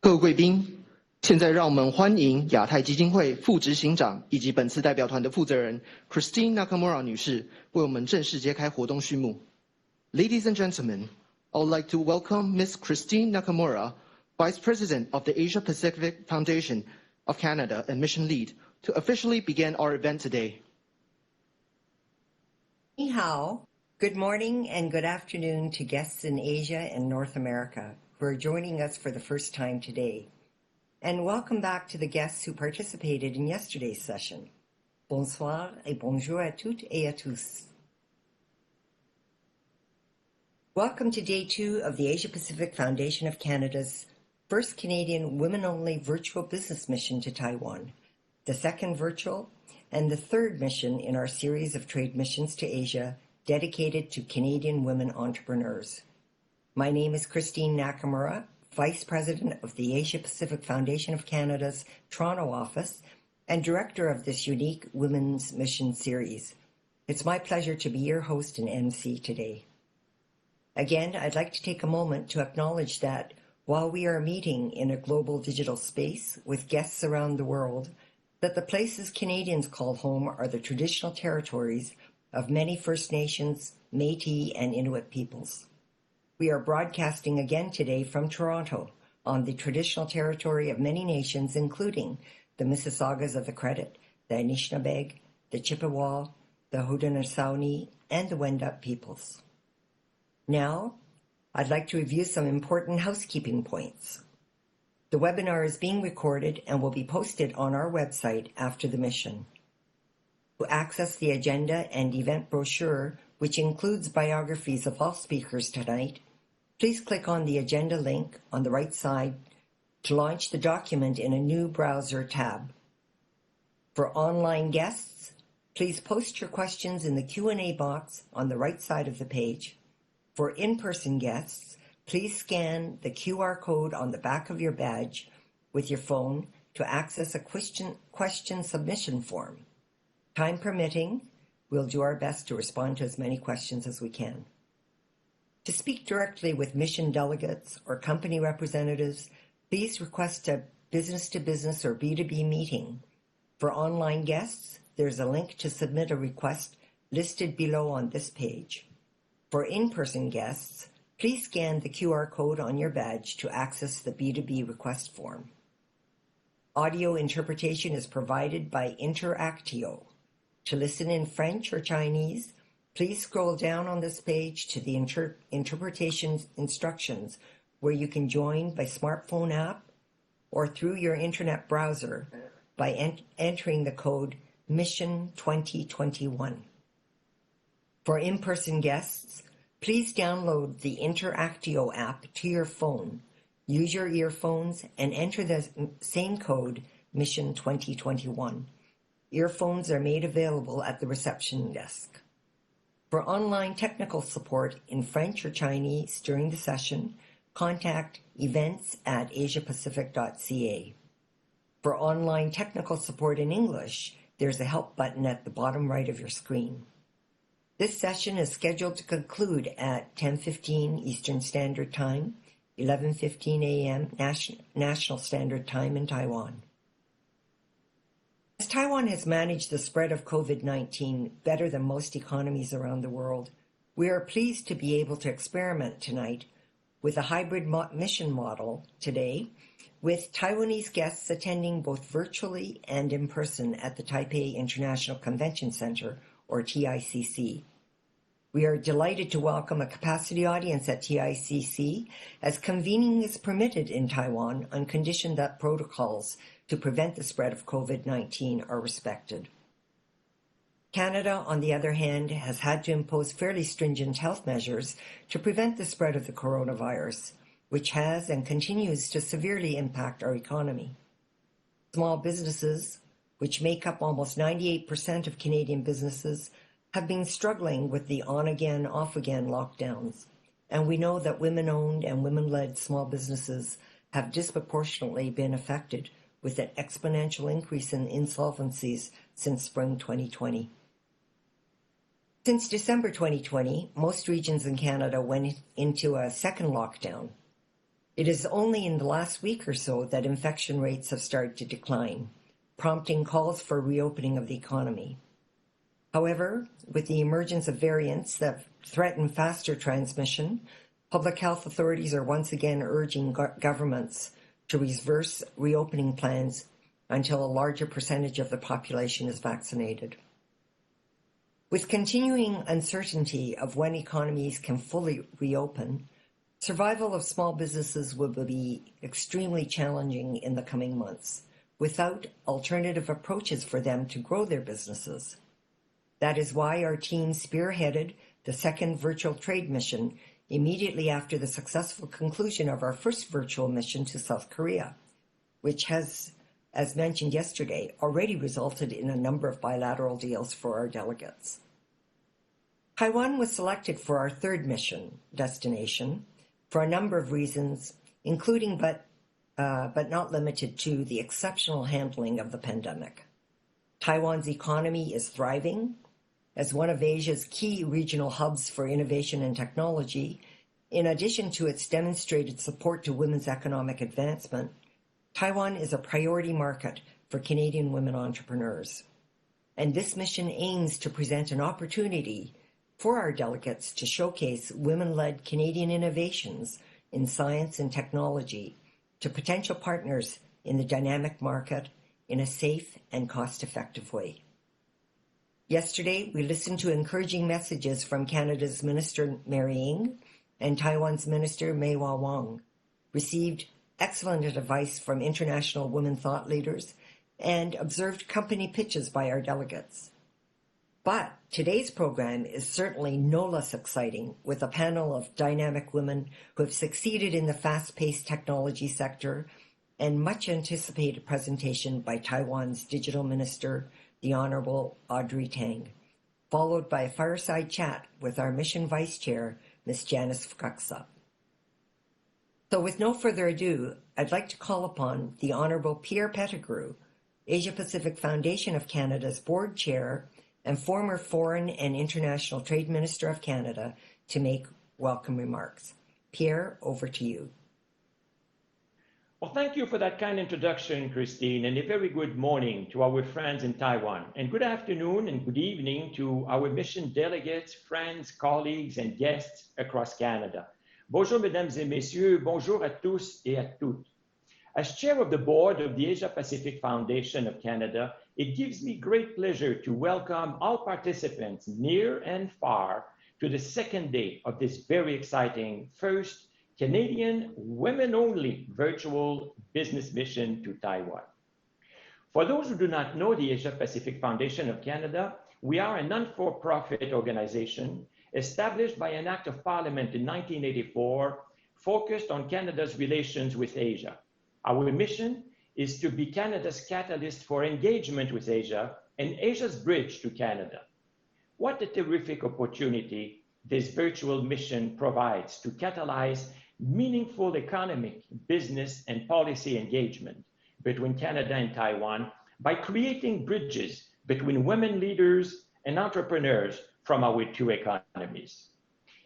各位贵宾，现在让我们欢迎亚太基金会副执行长以及本次代表团的负责人 Christine Nakamura 女士为我们正式揭开活动序幕。Ladies and gentlemen, I would like to welcome Ms. Christine Nakamura, Vice President of the Asia Pacific Foundation of Canada and Mission Lead, to officially begin our event today. 你好, good morning and good afternoon to guests in Asia and North America who are joining us for the first time today. And welcome back to the guests who participated in yesterday's session. Bonsoir et bonjour à toutes et à tous. Welcome to Day 2 of the Asia Pacific Foundation of Canada's first Canadian women-only virtual business mission to Taiwan, the second virtual and the third mission in our series of trade missions to Asia dedicated to Canadian women entrepreneurs. My name is Christine Nakamura, Vice President of the Asia Pacific Foundation of Canada's Toronto office and Director of this unique Women's Mission series. It's my pleasure to be your host and MC today. Again, I'd like to take a moment to acknowledge that while we are meeting in a global digital space with guests around the world, that the places Canadians call home are the traditional territories of many First Nations, Métis, and Inuit peoples. We are broadcasting again today from Toronto on the traditional territory of many nations, including the Mississaugas of the Credit, the Anishinaabe, the Chippewa, the Haudenosaunee, and the Wendat peoples. Now, I'd like to review some important housekeeping points. The webinar is being recorded and will be posted on our website after the mission. To access the agenda and event brochure, which includes biographies of all speakers tonight, please click on the agenda link on the right side to launch the document in a new browser tab. For online guests, please post your questions in the Q&A box on the right side of the page. For in-person guests, please scan the QR code on the back of your badge with your phone to access a question submission form. Time permitting, we'll do our best to respond to as many questions as we can. To speak directly with mission delegates or company representatives, please request a business-to-business or B2B meeting. For online guests, there's a link to submit a request listed below on this page. For in-person guests, please scan the QR code on your badge to access the B2B request form. Audio interpretation is provided by Interactio. To listen in French or Chinese, please scroll down on this page to the interpretation instructions where you can join by smartphone app or through your internet browser by entering the code Mission 2021. For in-person guests, please download the Interactio app to your phone, use your earphones, and enter the same code Mission 2021. Earphones are made available at the reception desk. For online technical support in French or Chinese during the session, contact events@asiapacific.ca. For online technical support in English, there's a help button at the bottom right of your screen. This session is scheduled to conclude at 10:15 Eastern Standard Time, 11:15 a.m. National Standard Time in Taiwan. As Taiwan has managed the spread of COVID-19 better than most economies around the world, we are pleased to be able to experiment tonight with a hybrid mission model today, with Taiwanese guests attending both virtually and in person at the Taipei International Convention Center, or TICC. We are delighted to welcome a capacity audience at TICC, as convening is permitted in Taiwan on condition that protocols to prevent the spread of COVID-19 are respected. Canada, on the other hand, has had to impose fairly stringent health measures to prevent the spread of the coronavirus, which has and continues to severely impact our economy. Small businesses, which make up almost 98% of Canadian businesses, have been struggling with the on-again, off-again lockdowns, and we know that women-owned and women-led small businesses have disproportionately been affected, with an exponential increase in insolvencies since spring 2020. Since December 2020, most regions in Canada went into a second lockdown. It is only in the last week or so that infection rates have started to decline, prompting calls for reopening of the economy. However, with the emergence of variants that threaten faster transmission, public health authorities are once again urging governments to reverse reopening plans until a larger percentage of the population is vaccinated. With continuing uncertainty of when economies can fully reopen, survival of small businesses will be extremely challenging in the coming months, without alternative approaches for them to grow their businesses. That is why our team spearheaded the second virtual trade mission immediately after the successful conclusion of our first virtual mission to South Korea, which has, as mentioned yesterday, already resulted in a number of bilateral deals for our delegates. Taiwan was selected for our third mission destination for a number of reasons, including but not limited to the exceptional handling of the pandemic. Taiwan's economy is thriving. As one of Asia's key regional hubs for innovation and technology, in addition to its demonstrated support to women's economic advancement, Taiwan is a priority market for Canadian women entrepreneurs. And this mission aims to present an opportunity for our delegates to showcase women-led Canadian innovations in science and technology to potential partners in the dynamic market in a safe and cost-effective way. Yesterday, we listened to encouraging messages from Canada's Minister Mary Ng and Taiwan's Minister Mei-Hua Wang, received excellent advice from international women thought leaders, and observed company pitches by our delegates. But today's program is certainly no less exciting, with a panel of dynamic women who have succeeded in the fast-paced technology sector and much anticipated presentation by Taiwan's Digital Minister, the Honorable Audrey Tang, followed by a fireside chat with our Mission Vice Chair, Ms. Janice Fukaksa. So with no further ado, I'd like to call upon the Honorable Pierre Pettigrew, Asia Pacific Foundation of Canada's Board Chair and former Foreign and International Trade Minister of Canada, to make welcome remarks. Pierre, over to you. Well, thank you for that kind introduction, Christine, and a very good morning to our friends in Taiwan. And good afternoon and good evening to our mission delegates, friends, colleagues, and guests across Canada. Bonjour, mesdames et messieurs. Bonjour à tous et à toutes. As chair of the board of the Asia Pacific Foundation of Canada, it gives me great pleasure to welcome all participants near and far to the second day of this very exciting first Canadian women-only virtual business mission to Taiwan. For those who do not know the Asia Pacific Foundation of Canada, we are a non-for-profit organization established by an Act of Parliament in 1984, focused on Canada's relations with Asia. Our mission is to be Canada's catalyst for engagement with Asia and Asia's bridge to Canada. What a terrific opportunity this virtual mission provides to catalyze meaningful economic, business, and policy engagement between Canada and Taiwan by creating bridges between women leaders and entrepreneurs from our two economies.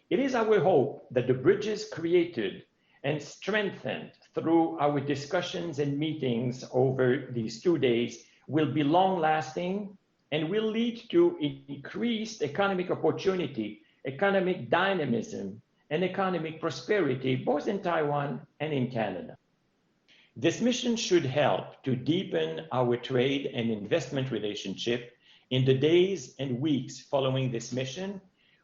It is our hope that the bridges created and strengthened through our discussions and meetings over these 2 days will be long-lasting and will lead to increased economic opportunity, economic dynamism, and economic prosperity, both in Taiwan and in Canada. This mission should help to deepen our trade and investment relationship in the days and weeks following this mission,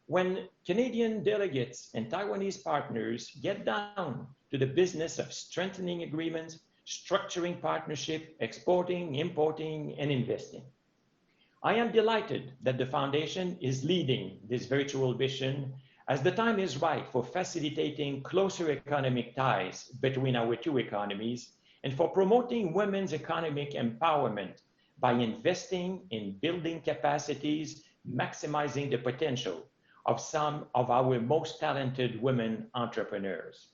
when Canadian delegates and Taiwanese partners get down to the business of strengthening agreements, structuring partnership, exporting, importing, and investing. I am delighted that the Foundation is leading this virtual mission, as the time is right for facilitating closer economic ties between our two economies and for promoting women's economic empowerment by investing in building capacities, maximizing the potential of some of our most talented women entrepreneurs.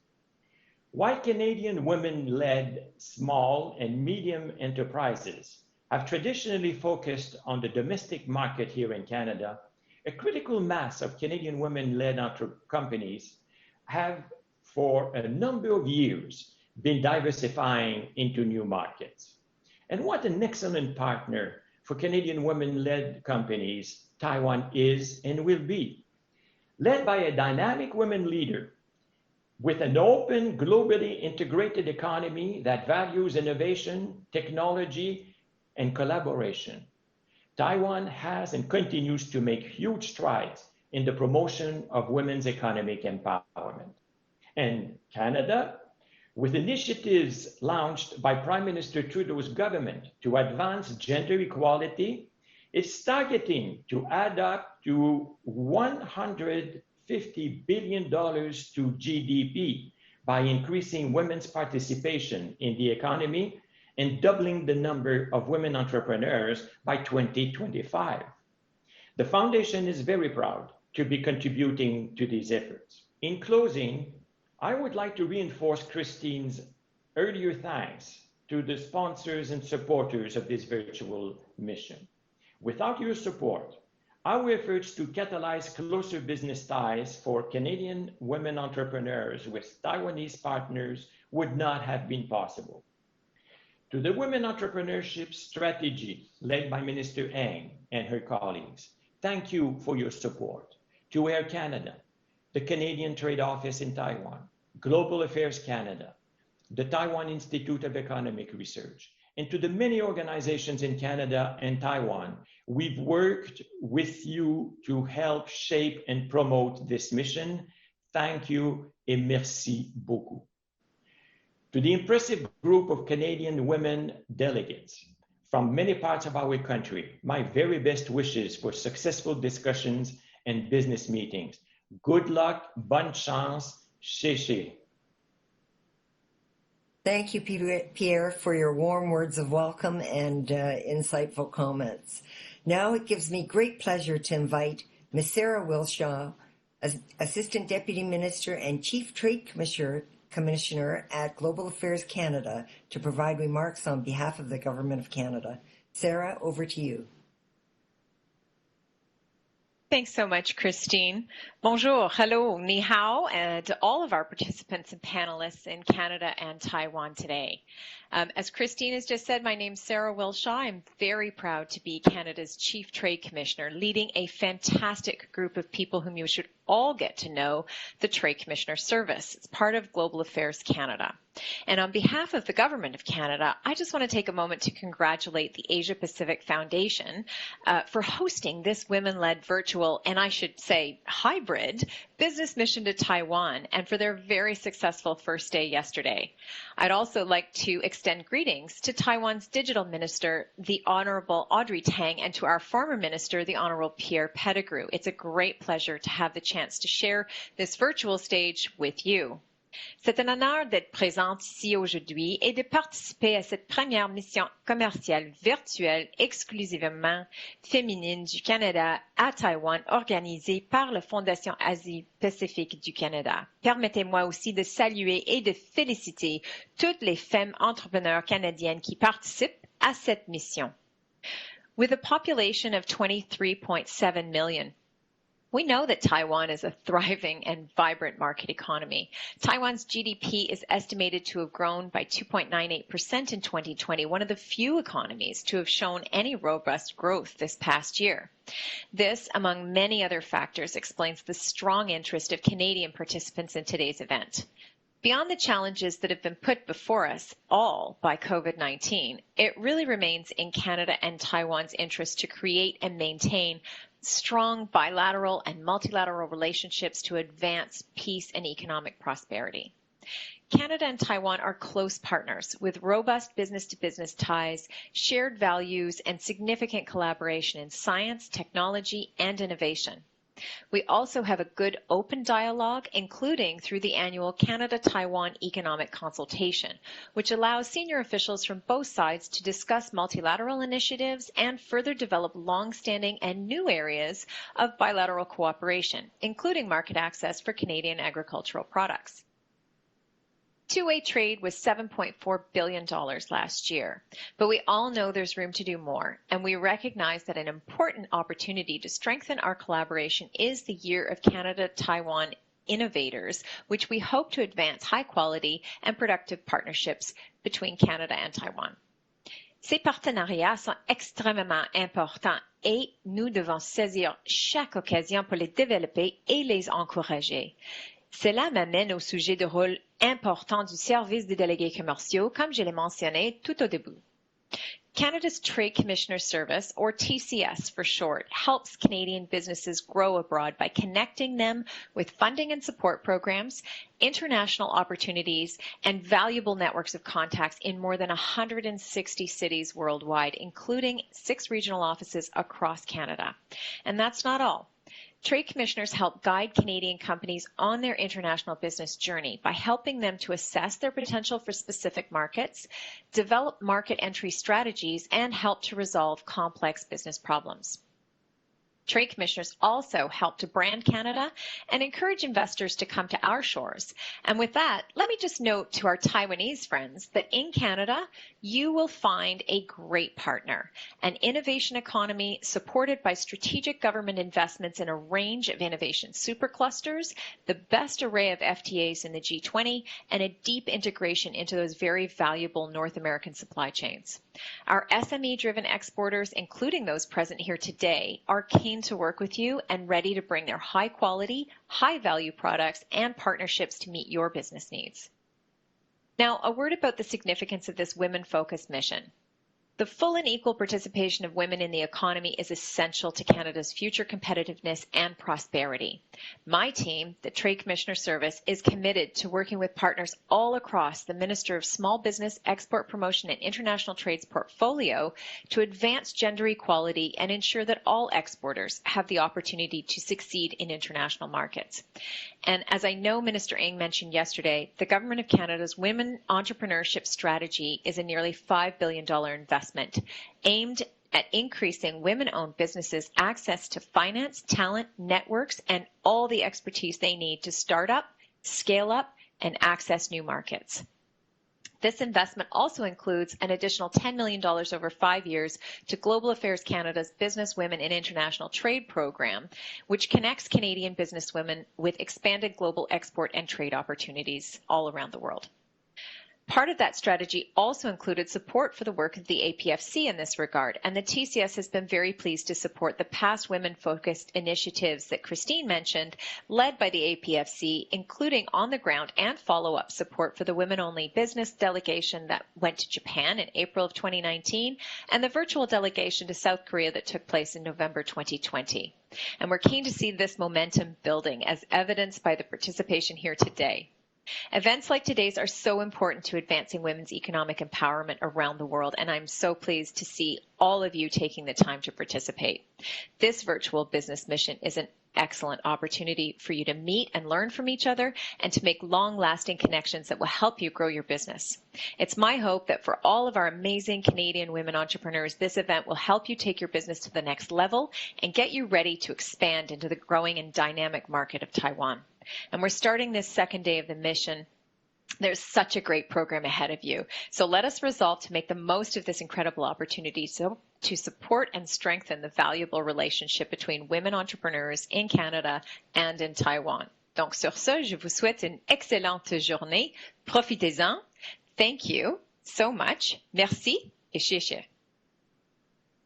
While Canadian women-led small and medium enterprises have traditionally focused on the domestic market here in Canada, a critical mass of Canadian women-led companies have for a number of years been diversifying into new markets. And what an excellent partner for Canadian women-led companies Taiwan is and will be. Led by a dynamic women leader with an open, globally integrated economy that values innovation, technology, and collaboration, Taiwan has and continues to make huge strides in the promotion of women's economic empowerment. And Canada, with initiatives launched by Prime Minister Trudeau's government to advance gender equality, is targeting to add up to $150 billion to GDP by increasing women's participation in the economy and doubling the number of women entrepreneurs by 2025. The Foundation is very proud to be contributing to these efforts. In closing, I would like to reinforce Christine's earlier thanks to the sponsors and supporters of this virtual mission. Without your support, our efforts to catalyze closer business ties for Canadian women entrepreneurs with Taiwanese partners would not have been possible. To the Women Entrepreneurship Strategy led by Minister Ang and her colleagues, thank you for your support. To Air Canada, the Canadian Trade Office in Taiwan, Global Affairs Canada, the Taiwan Institute of Economic Research, and to the many organizations in Canada and Taiwan, we've worked with you to help shape and promote this mission. Thank you et merci beaucoup. To the impressive group of Canadian women delegates from many parts of our country, my very best wishes for successful discussions and business meetings. Good luck, bonne chance, xie. Thank you, Pierre, for your warm words of welcome and insightful comments. Now it gives me great pleasure to invite Ms. Sarah Wilshaw, Assistant Deputy Minister and Chief Trade Commissioner at Global Affairs Canada, to provide remarks on behalf of the Government of Canada. Sarah, over to you. Thanks so much, Christine. Bonjour, hello, ni hao, and to all of our participants and panelists in Canada and Taiwan today. As Christine has just said, my name's Sarah Wilshaw. I'm very proud to be Canada's Chief Trade Commissioner, leading a fantastic group of people whom you should all get to know, the Trade Commissioner Service. It's part of Global Affairs Canada. And on behalf of the Government of Canada, I just want to take a moment to congratulate the Asia Pacific Foundation for hosting this women-led virtual, and I should say hybrid, business mission to Taiwan, and for their very successful first day yesterday. I'd also like to extend greetings to Taiwan's Digital Minister, the Honorable Audrey Tang, and to our former Minister, the Honorable Pierre Pettigrew. It's a great pleasure to have the chance to share this virtual stage with you. C'est un honneur d'être présente ici aujourd'hui et de participer à cette première mission commerciale virtuelle exclusivement féminine du Canada à Taïwan, organisée par la Fondation Asie-Pacifique du Canada. Permettez-moi aussi de saluer et de féliciter toutes les femmes entrepreneurs canadiennes qui participent à cette mission. With a population of 23.7 million, we know that Taiwan is a thriving and vibrant market economy. Taiwan's GDP is estimated to have grown by 2.98% in 2020, one of the few economies to have shown any robust growth this past year. This, among many other factors, explains the strong interest of Canadian participants in today's event. Beyond the challenges that have been put before us all by COVID-19, it really remains in Canada and Taiwan's interest to create and maintain strong bilateral and multilateral relationships to advance peace and economic prosperity. Canada and Taiwan are close partners with robust business-to-business ties, shared values, and significant collaboration in science, technology, and innovation. We also have a good open dialogue, including through the annual Canada-Taiwan Economic Consultation, which allows senior officials from both sides to discuss multilateral initiatives and further develop long-standing and new areas of bilateral cooperation, including market access for Canadian agricultural products. Two-way trade was $7.4 billion last year, but we all know there's room to do more, and we recognize that an important opportunity to strengthen our collaboration is the Year of Canada-Taiwan innovators, which we hope to advance high quality and productive partnerships between Canada and Taiwan. Ces partenariats sont extrêmement importants et nous devons saisir chaque occasion pour les développer et les encourager. Cela m'amène au sujet de rôle important du service des délégués commerciaux, comme je l'ai mentionné tout au début. Canada's Trade Commissioner Service, or TCS for short, helps Canadian businesses grow abroad by connecting them with funding and support programs, international opportunities, and valuable networks of contacts in more than 160 cities worldwide, including 6 regional offices across Canada. And that's not all. Trade commissioners help guide Canadian companies on their international business journey by helping them to assess their potential for specific markets, develop market entry strategies, and help to resolve complex business problems. Trade commissioners also help to brand Canada and encourage investors to come to our shores. And with that, let me just note to our Taiwanese friends that in Canada, you will find a great partner, an innovation economy supported by strategic government investments in a range of innovation superclusters, the best array of FTAs in the G20, and a deep integration into those very valuable North American supply chains. Our SME-driven exporters, including those present here today, are keen to work with you and ready to bring their high-quality, high-value products and partnerships to meet your business needs. Now, a word about the significance of this women-focused mission. The full and equal participation of women in the economy is essential to Canada's future competitiveness and prosperity. My team, the Trade Commissioner Service, is committed to working with partners all across the Minister of Small Business, Export Promotion and International Trade's portfolio to advance gender equality and ensure that all exporters have the opportunity to succeed in international markets. And as I know Minister Ng mentioned yesterday, the Government of Canada's Women Entrepreneurship Strategy is a nearly $5 billion investment aimed at increasing women-owned businesses' access to finance, talent, networks, and all the expertise they need to start up, scale up, and access new markets. This investment also includes an additional $10 million over 5 years to Global Affairs Canada's Business Women in International Trade program, which connects Canadian businesswomen with expanded global export and trade opportunities all around the world. Part of that strategy also included support for the work of the APFC in this regard, and the TCS has been very pleased to support the past women-focused initiatives that Christine mentioned, led by the APFC, including on-the-ground and follow-up support for the women-only business delegation that went to Japan in April of 2019, and the virtual delegation to South Korea that took place in November 2020. And we're keen to see this momentum building, as evidenced by the participation here today. Events like today's are so important to advancing women's economic empowerment around the world, and I'm so pleased to see all of you taking the time to participate. This virtual business mission is an excellent opportunity for you to meet and learn from each other and to make long-lasting connections that will help you grow your business. It's my hope that for all of our amazing Canadian women entrepreneurs, this event will help you take your business to the next level and get you ready to expand into the growing and dynamic market of Taiwan. And we're starting this second day of the mission. There's such a great program ahead of you. So let us resolve to make the most of this incredible opportunity to support and strengthen the valuable relationship between women entrepreneurs in Canada and in Taiwan. Donc sur ce, je vous souhaite une excellente journée. Profitez-en. Thank you so much. Merci et xie.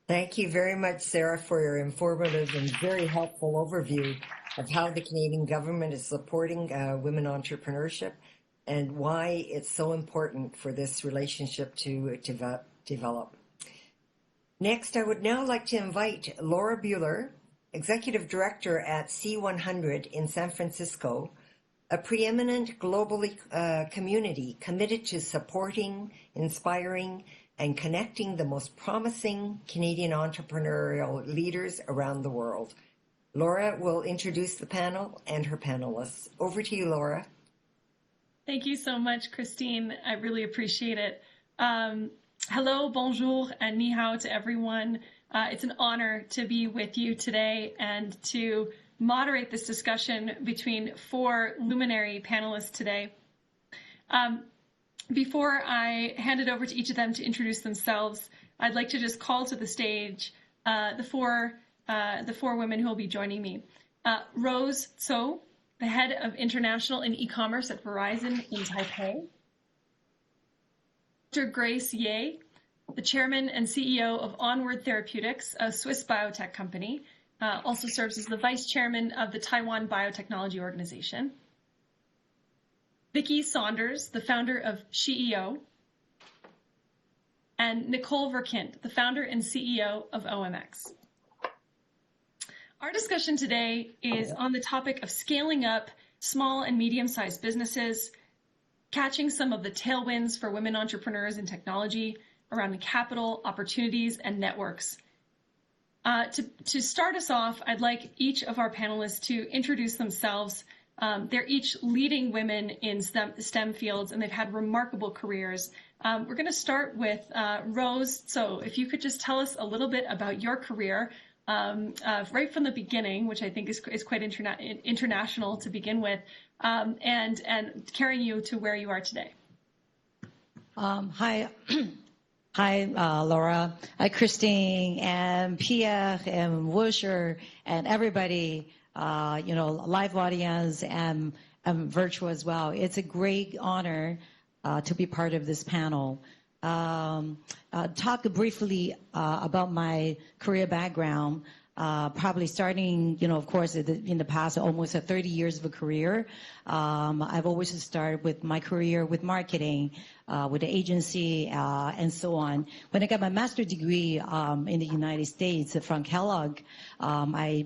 Thank you very much, Sarah, for your informative and very helpful overview of how the Canadian government is supporting women entrepreneurship and why it's so important for this relationship to develop. Next, I would now like to invite Laura Buehler, Executive Director at C100 in San Francisco, a preeminent global community committed to supporting, inspiring, and connecting the most promising Canadian entrepreneurial leaders around the world. Laura will introduce the panel and her panelists. Over to you, Laura. Thank you so much, Christine. I really appreciate it. Hello, bonjour, and ni hao to everyone. It's an honor to be with you today and to moderate this discussion between 4 luminary panelists today. Before I hand it over to each of them to introduce themselves, I'd like to just call to the stage the four women who will be joining me. Rose Tso, the head of international and e-commerce at Verizon in Taipei. Dr. Grace Ye, the chairman and CEO of Onward Therapeutics, a Swiss biotech company, also serves as the vice chairman of the Taiwan Biotechnology Organization. Vicki Saunders, the founder of SheEO, and Nicole Verkint, the founder and CEO of OMX. Our discussion today is on the topic of scaling up small and medium-sized businesses, catching some of the tailwinds for women entrepreneurs in technology around capital, opportunities, and networks. To start us off, I'd like each of our panelists to introduce themselves. They're each leading women in STEM fields, and they've had remarkable careers. We're going to start with Rose. So if you could just tell us a little bit about your career right from the beginning, which I think is quite international to begin with, and carrying you to where you are today. Hi. Hi, Laura. Hi, Christine and Pierre and Buehler and everybody, live audience and virtual as well. It's a great honor to be part of this panel. Talk briefly about my career background. Probably starting, of course, in the past, almost 30 years of a career. I've always started with my career with marketing, with the agency, and so on. When I got my master's degree in the United States from Kellogg, I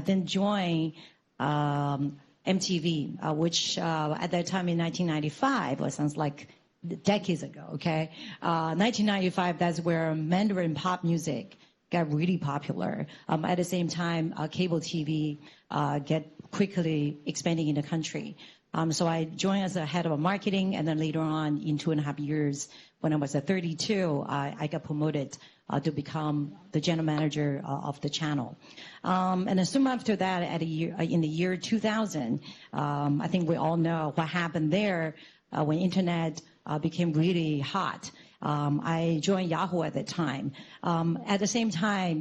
then joined MTV, which at that time in 1995, well, sounds like decades ago, okay? 1995, that's where Mandarin pop music got really popular. At the same time, cable TV get quickly expanding in the country. So I joined as a head of marketing, and then later on, in 2.5 years, when I was at 32, I got promoted to become the general manager of the channel. And then soon after that, in the year 2000, I think we all know what happened there when internet became really hot. I joined Yahoo at that time. At the same time,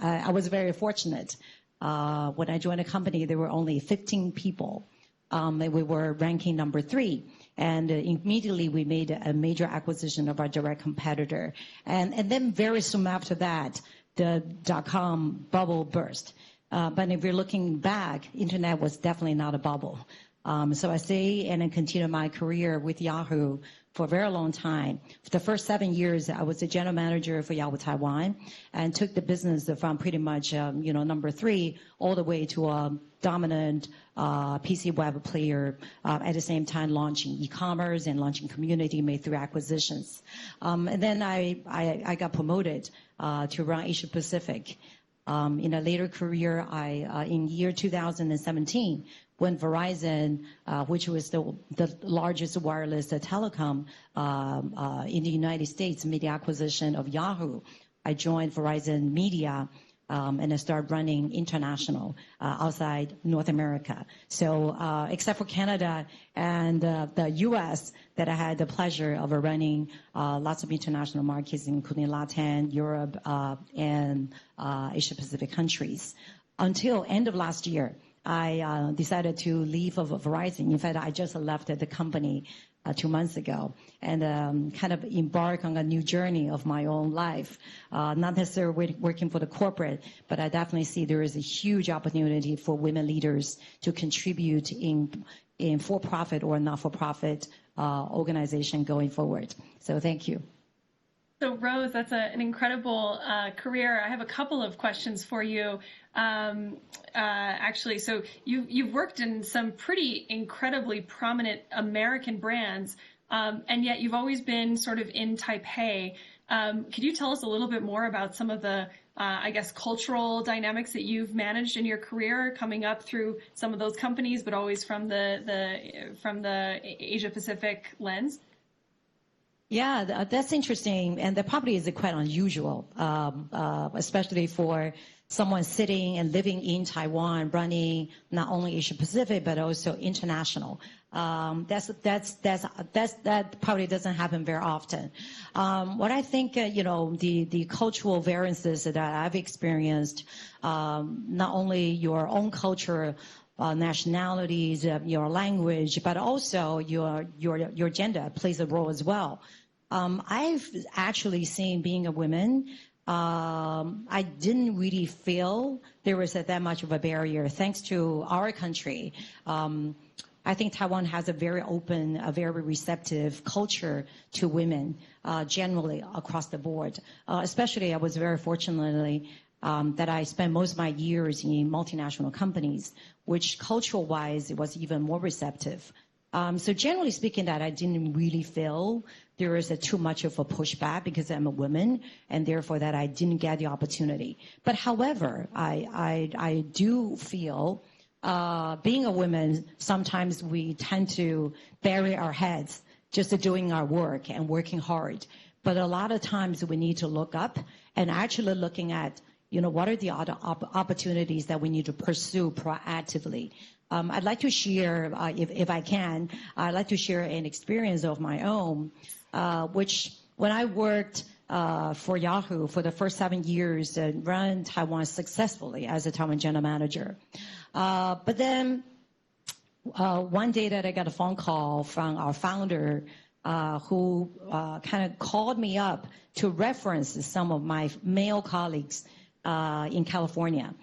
I was very fortunate. When I joined the company, there were only 15 people. And we were ranking number 3. And immediately we made a major acquisition of our direct competitor. And then very soon after that, the .com bubble burst. But if you're looking back, internet was definitely not a bubble. So I stayed and then continued my career with Yahoo for a very long time. For the first 7 years, I was the general manager for Yahoo Taiwan and took the business from pretty much, number 3 all the way to a dominant PC web player, at the same time launching e-commerce and launching community made through acquisitions. And then I got promoted to run Asia Pacific. In a later career, in year 2017, when Verizon, which was the largest wireless telecom in the United States, made the acquisition of Yahoo, I joined Verizon Media and I started running international outside North America. So except for Canada and the U.S., that I had the pleasure of running lots of international markets, including Latin, Europe, and Asia-Pacific countries. Until end of last year, I decided to leave of Verizon. In fact, I just left the company 2 months ago and kind of embark on a new journey of my own life. Not necessarily working for the corporate, but I definitely see there is a huge opportunity for women leaders to contribute in for-profit or not-for-profit organization going forward. So thank you. So Rose, that's an incredible career. I have a couple of questions for you. Actually, so you've worked in some pretty incredibly prominent American brands, and yet you've always been sort of in Taipei. Could you tell us a little bit more about some of the, cultural dynamics that you've managed in your career, coming up through some of those companies, but always from the Asia Pacific lens? Yeah, that's interesting, and that probably is quite unusual, especially for someone sitting and living in Taiwan, running not only Asia Pacific but also international. That probably doesn't happen very often. What I think, the cultural variances that I've experienced, not only your own culture, nationalities, your language, but also your gender plays a role as well. I've actually seen, being a woman, I didn't really feel there was that much of a barrier. Thanks to our country, I think Taiwan has a very open, a very receptive culture to women generally across the board. Especially, I was very fortunately that I spent most of my years in multinational companies, which cultural-wise, it was even more receptive. So generally speaking, that I didn't really feel there was too much of a pushback because I'm a woman, and therefore that I didn't get the opportunity. But however, I do feel being a woman, sometimes we tend to bury our heads just doing our work and working hard. But a lot of times we need to look up and actually looking at, what are the other opportunities that we need to pursue proactively. I'd like to share, if I can, I'd like to share an experience of my own, which when I worked for Yahoo for the first 7 years and ran Taiwan successfully as a Taiwan general manager. But then one day that I got a phone call from our founder who kind of called me up to reference some of my male colleagues in California,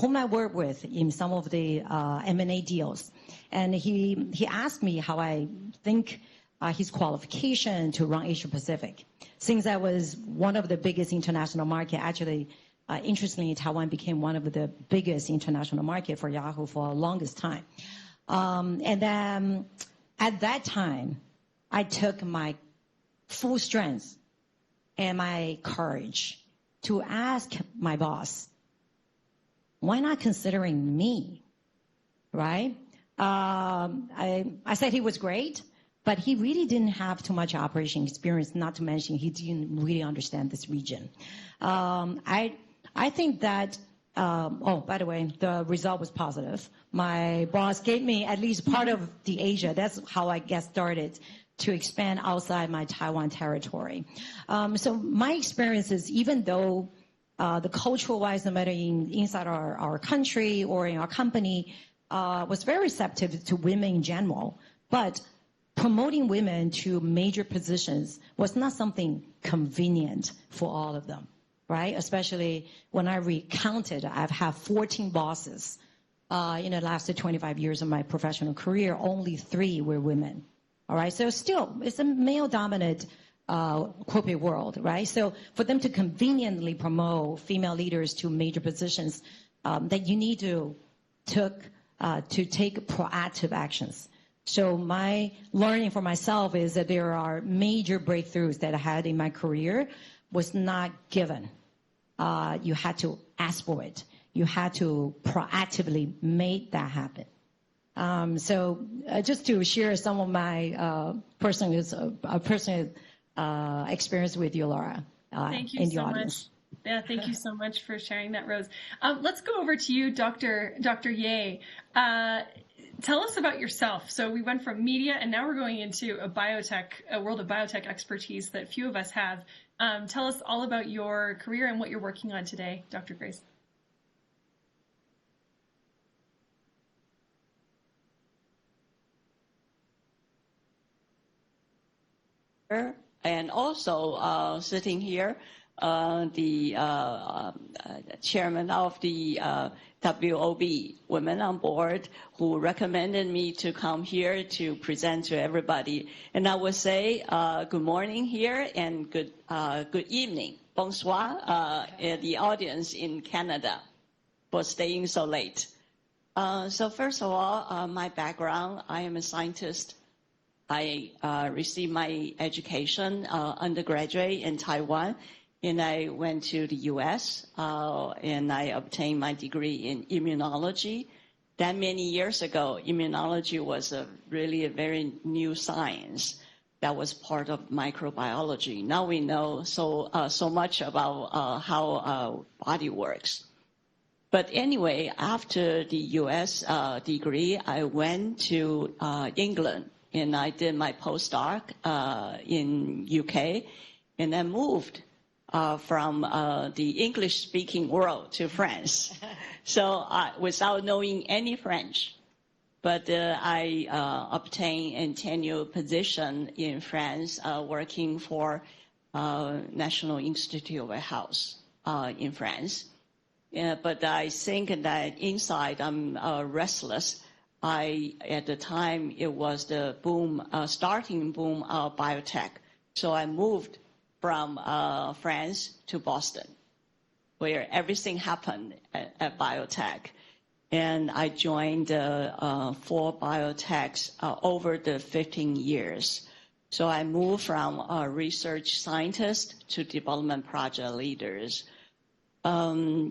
whom I work with in some of the M&A deals. And he asked me how I think his qualification to run Asia Pacific. Since I was one of the biggest international market, actually, interestingly, Taiwan became one of the biggest international market for Yahoo for the longest time. And then at that time, I took my full strength and my courage to ask my boss, why not considering me, right? I said he was great, but he really didn't have too much operation experience, not to mention he didn't really understand this region. I think that, by the way, the result was positive. My boss gave me at least part of the Asia. That's how I get started to expand outside my Taiwan territory. So my experience is, even though the cultural-wise, no matter inside our country or in our company, was very receptive to women in general, but promoting women to major positions was not something convenient for all of them, right? Especially when I recounted, I've had 14 bosses in the last 25 years of my professional career, only 3 were women. All right, so still, it's a male-dominant corporate world, right? So for them to conveniently promote female leaders to major positions, that you need to take proactive actions. So my learning for myself is that there are major breakthroughs that I had in my career was not given. You had to ask for it. You had to proactively make that happen. So just to share some of my personal experience with you, Laura, thank you in the so audience. Much. Yeah, thank you so much for sharing that, Rose. Let's go over to you, Dr. Ye. Tell us about yourself. So we went from media, and now we're going into a world of biotech expertise that few of us have. Tell us all about your career and what you're working on today, Dr. Grace. And also sitting here, the chairman of the WOB, Women on Board, who recommended me to come here to present to everybody. And I would say good morning here and good evening, bonsoir, the audience in Canada for staying so late. So first of all, my background, I am a scientist. I received my education, undergraduate in Taiwan, and I went to the U.S., and I obtained my degree in immunology. That many years ago, immunology was really a very new science that was part of microbiology. Now we know so much about how body works. But anyway, after the U.S. degree, I went to England, and I did my postdoc in UK, and then moved from the English-speaking world to France. So without knowing any French, But I obtained a tenure position in France, working for National Institute of Health in France. But I think that inside I'm restless. At the time, it was the starting boom of biotech. So I moved from France to Boston, where everything happened at biotech. And I joined 4 biotechs over the 15 years. So I moved from research scientist to development project leaders. After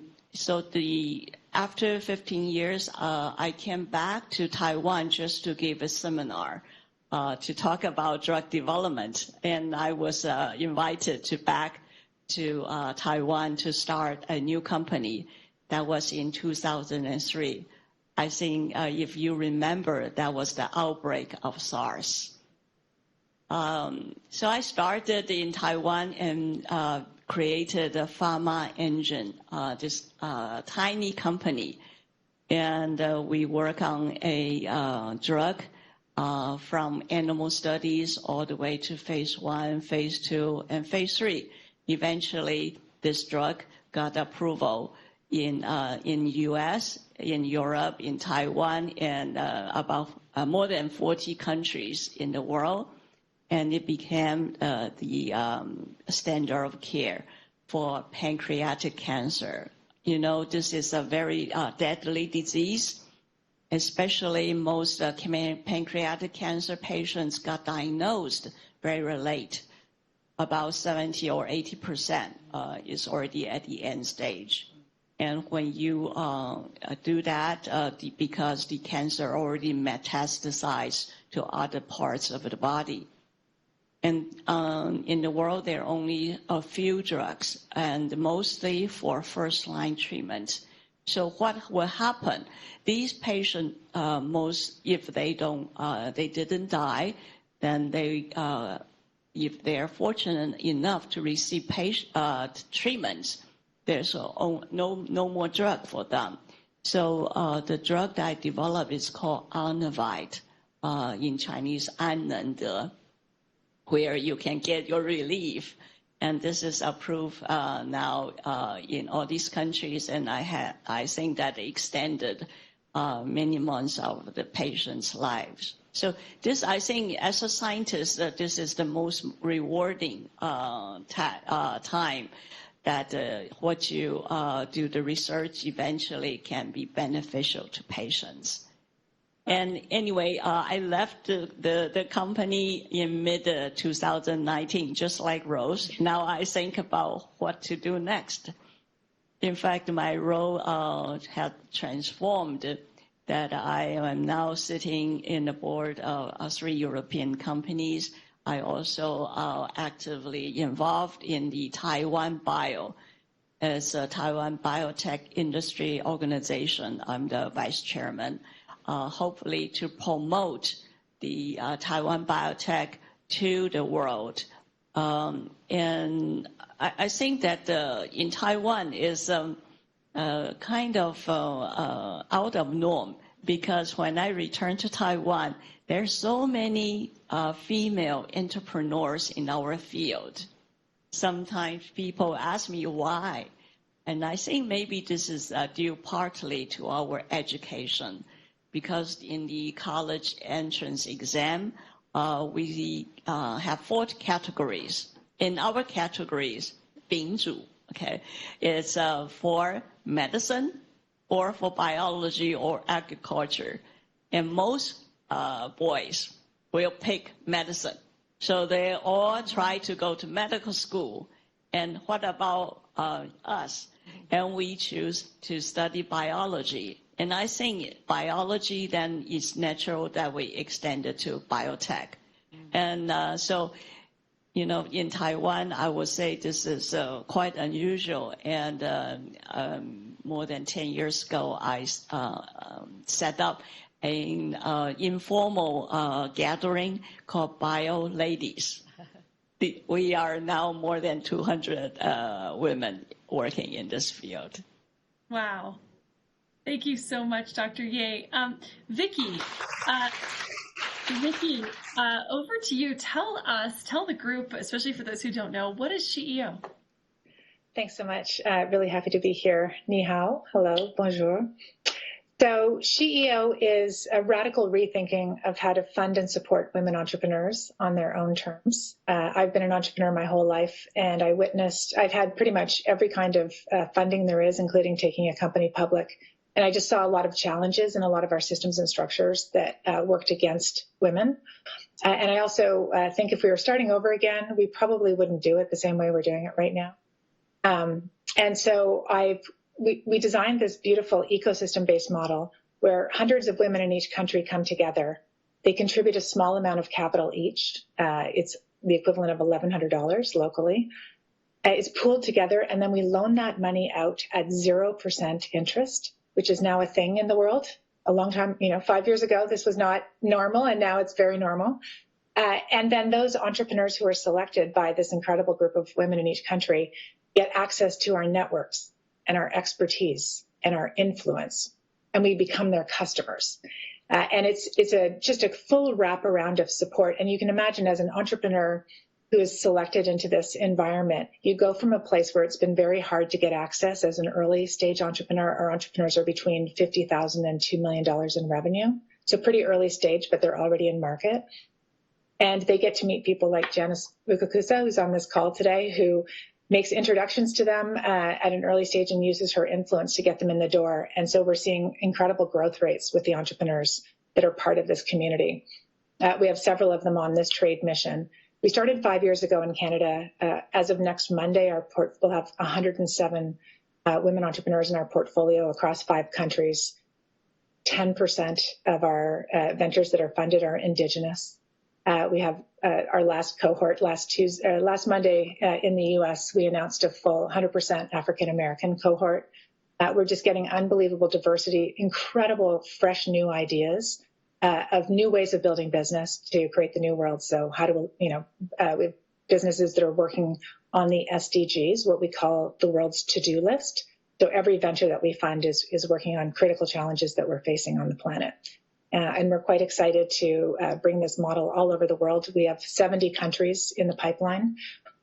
15 years, I came back to Taiwan just to give a seminar to talk about drug development. And I was invited back to Taiwan to start a new company. That was in 2003. I think if you remember, that was the outbreak of SARS. So I started in Taiwan and created a pharma engine, this tiny company. And we work on a drug from animal studies all the way to phase 1, phase 2, and phase 3. Eventually, this drug got approval in U.S., in Europe, in Taiwan, and about more than 40 countries in the world. And it became the standard of care for pancreatic cancer. You know, this is a very deadly disease, especially most pancreatic cancer patients got diagnosed very late. About 70 or 80% is already at the end stage. And when you do that, because the cancer already metastasized to other parts of the body. And in the world, there are only a few drugs, and mostly for first-line treatment. So what will happen? These patients, if they didn't die, then if they are fortunate enough to receive treatments, there's no more drug for them. So the drug that I developed is called Onivyde, in Chinese, Annende, where you can get your relief. And this is approved now in all these countries, and I think that extended many months of the patients' lives. So this, I think, as a scientist, this is the most rewarding time that what you do the research eventually can be beneficial to patients. And anyway, I left the company in mid-2019, just like Rose. Now I think about what to do next. In fact, my role had transformed, that I am now sitting in the board of 3 European companies. I also actively involved in the Taiwan Bio. As a Taiwan Biotech Industry Organization, I'm the vice chairman. Hopefully to promote the Taiwan biotech to the world. And I think that in Taiwan is kind of out of norm, because when I returned to Taiwan, there's so many female entrepreneurs in our field. Sometimes people ask me why. And I think maybe this is due partly to our education. Because in the college entrance exam, we have 4 categories. In our categories, 丙组, okay, it's for medicine or for biology or agriculture. And most boys will pick medicine. So they all try to go to medical school. And what about us? And we choose to study biology. And I think biology then is natural that we extend it to biotech. And so, you know, in Taiwan, I would say this is quite unusual. And more than 10 years ago, I set up an informal gathering called Bio Ladies. We are now more than 200 women working in this field. Wow. Thank you so much, Dr. Ye. Vicki, over to you. Tell the group, especially for those who don't know, what is SheEO? Thanks so much. Really happy to be here. Ni hao. Hello. Bonjour. So SheEO is a radical rethinking of how to fund and support women entrepreneurs on their own terms. I've been an entrepreneur my whole life, and I've had pretty much every kind of funding there is, including taking a company public. And I just saw a lot of challenges in a lot of our systems and structures that worked against women. And I also think if we were starting over again, we probably wouldn't do it the same way we're doing it right now. And so we designed this beautiful ecosystem-based model where hundreds of women in each country come together. They contribute a small amount of capital each. It's the equivalent of $1,100 locally. It's pooled together, and then we loan that money out at 0% interest, which is now a thing in the world. A long time, 5 years ago, this was not normal, and now it's very normal. And then those entrepreneurs who are selected by this incredible group of women in each country get access to our networks and our expertise and our influence, and we become their customers. And it's just a full wraparound of support. And you can imagine, as an entrepreneur who is selected into this environment, you go from a place where it's been very hard to get access as an early stage entrepreneur. Our entrepreneurs are between $50,000 and $2 million in revenue. So pretty early stage, but they're already in market. And they get to meet people like Janice Lukakusa, who's on this call today, who makes introductions to them at an early stage and uses her influence to get them in the door. And so we're seeing incredible growth rates with the entrepreneurs that are part of this community. We have several of them on this trade mission. We started 5 years ago in Canada. As of next Monday, we'll have 107 women entrepreneurs in our portfolio across 5 countries. 10% of our ventures that are funded are Indigenous. We have our last cohort last Monday in the U.S. We announced a full 100% African American cohort. We're just getting unbelievable diversity, incredible fresh new ideas of new ways of building business to create the new world. So how do we have businesses that are working on the SDGs, what we call the world's to-do list. So every venture that we fund is working on critical challenges that we're facing on the planet. And we're quite excited to bring this model all over the world. We have 70 countries in the pipeline.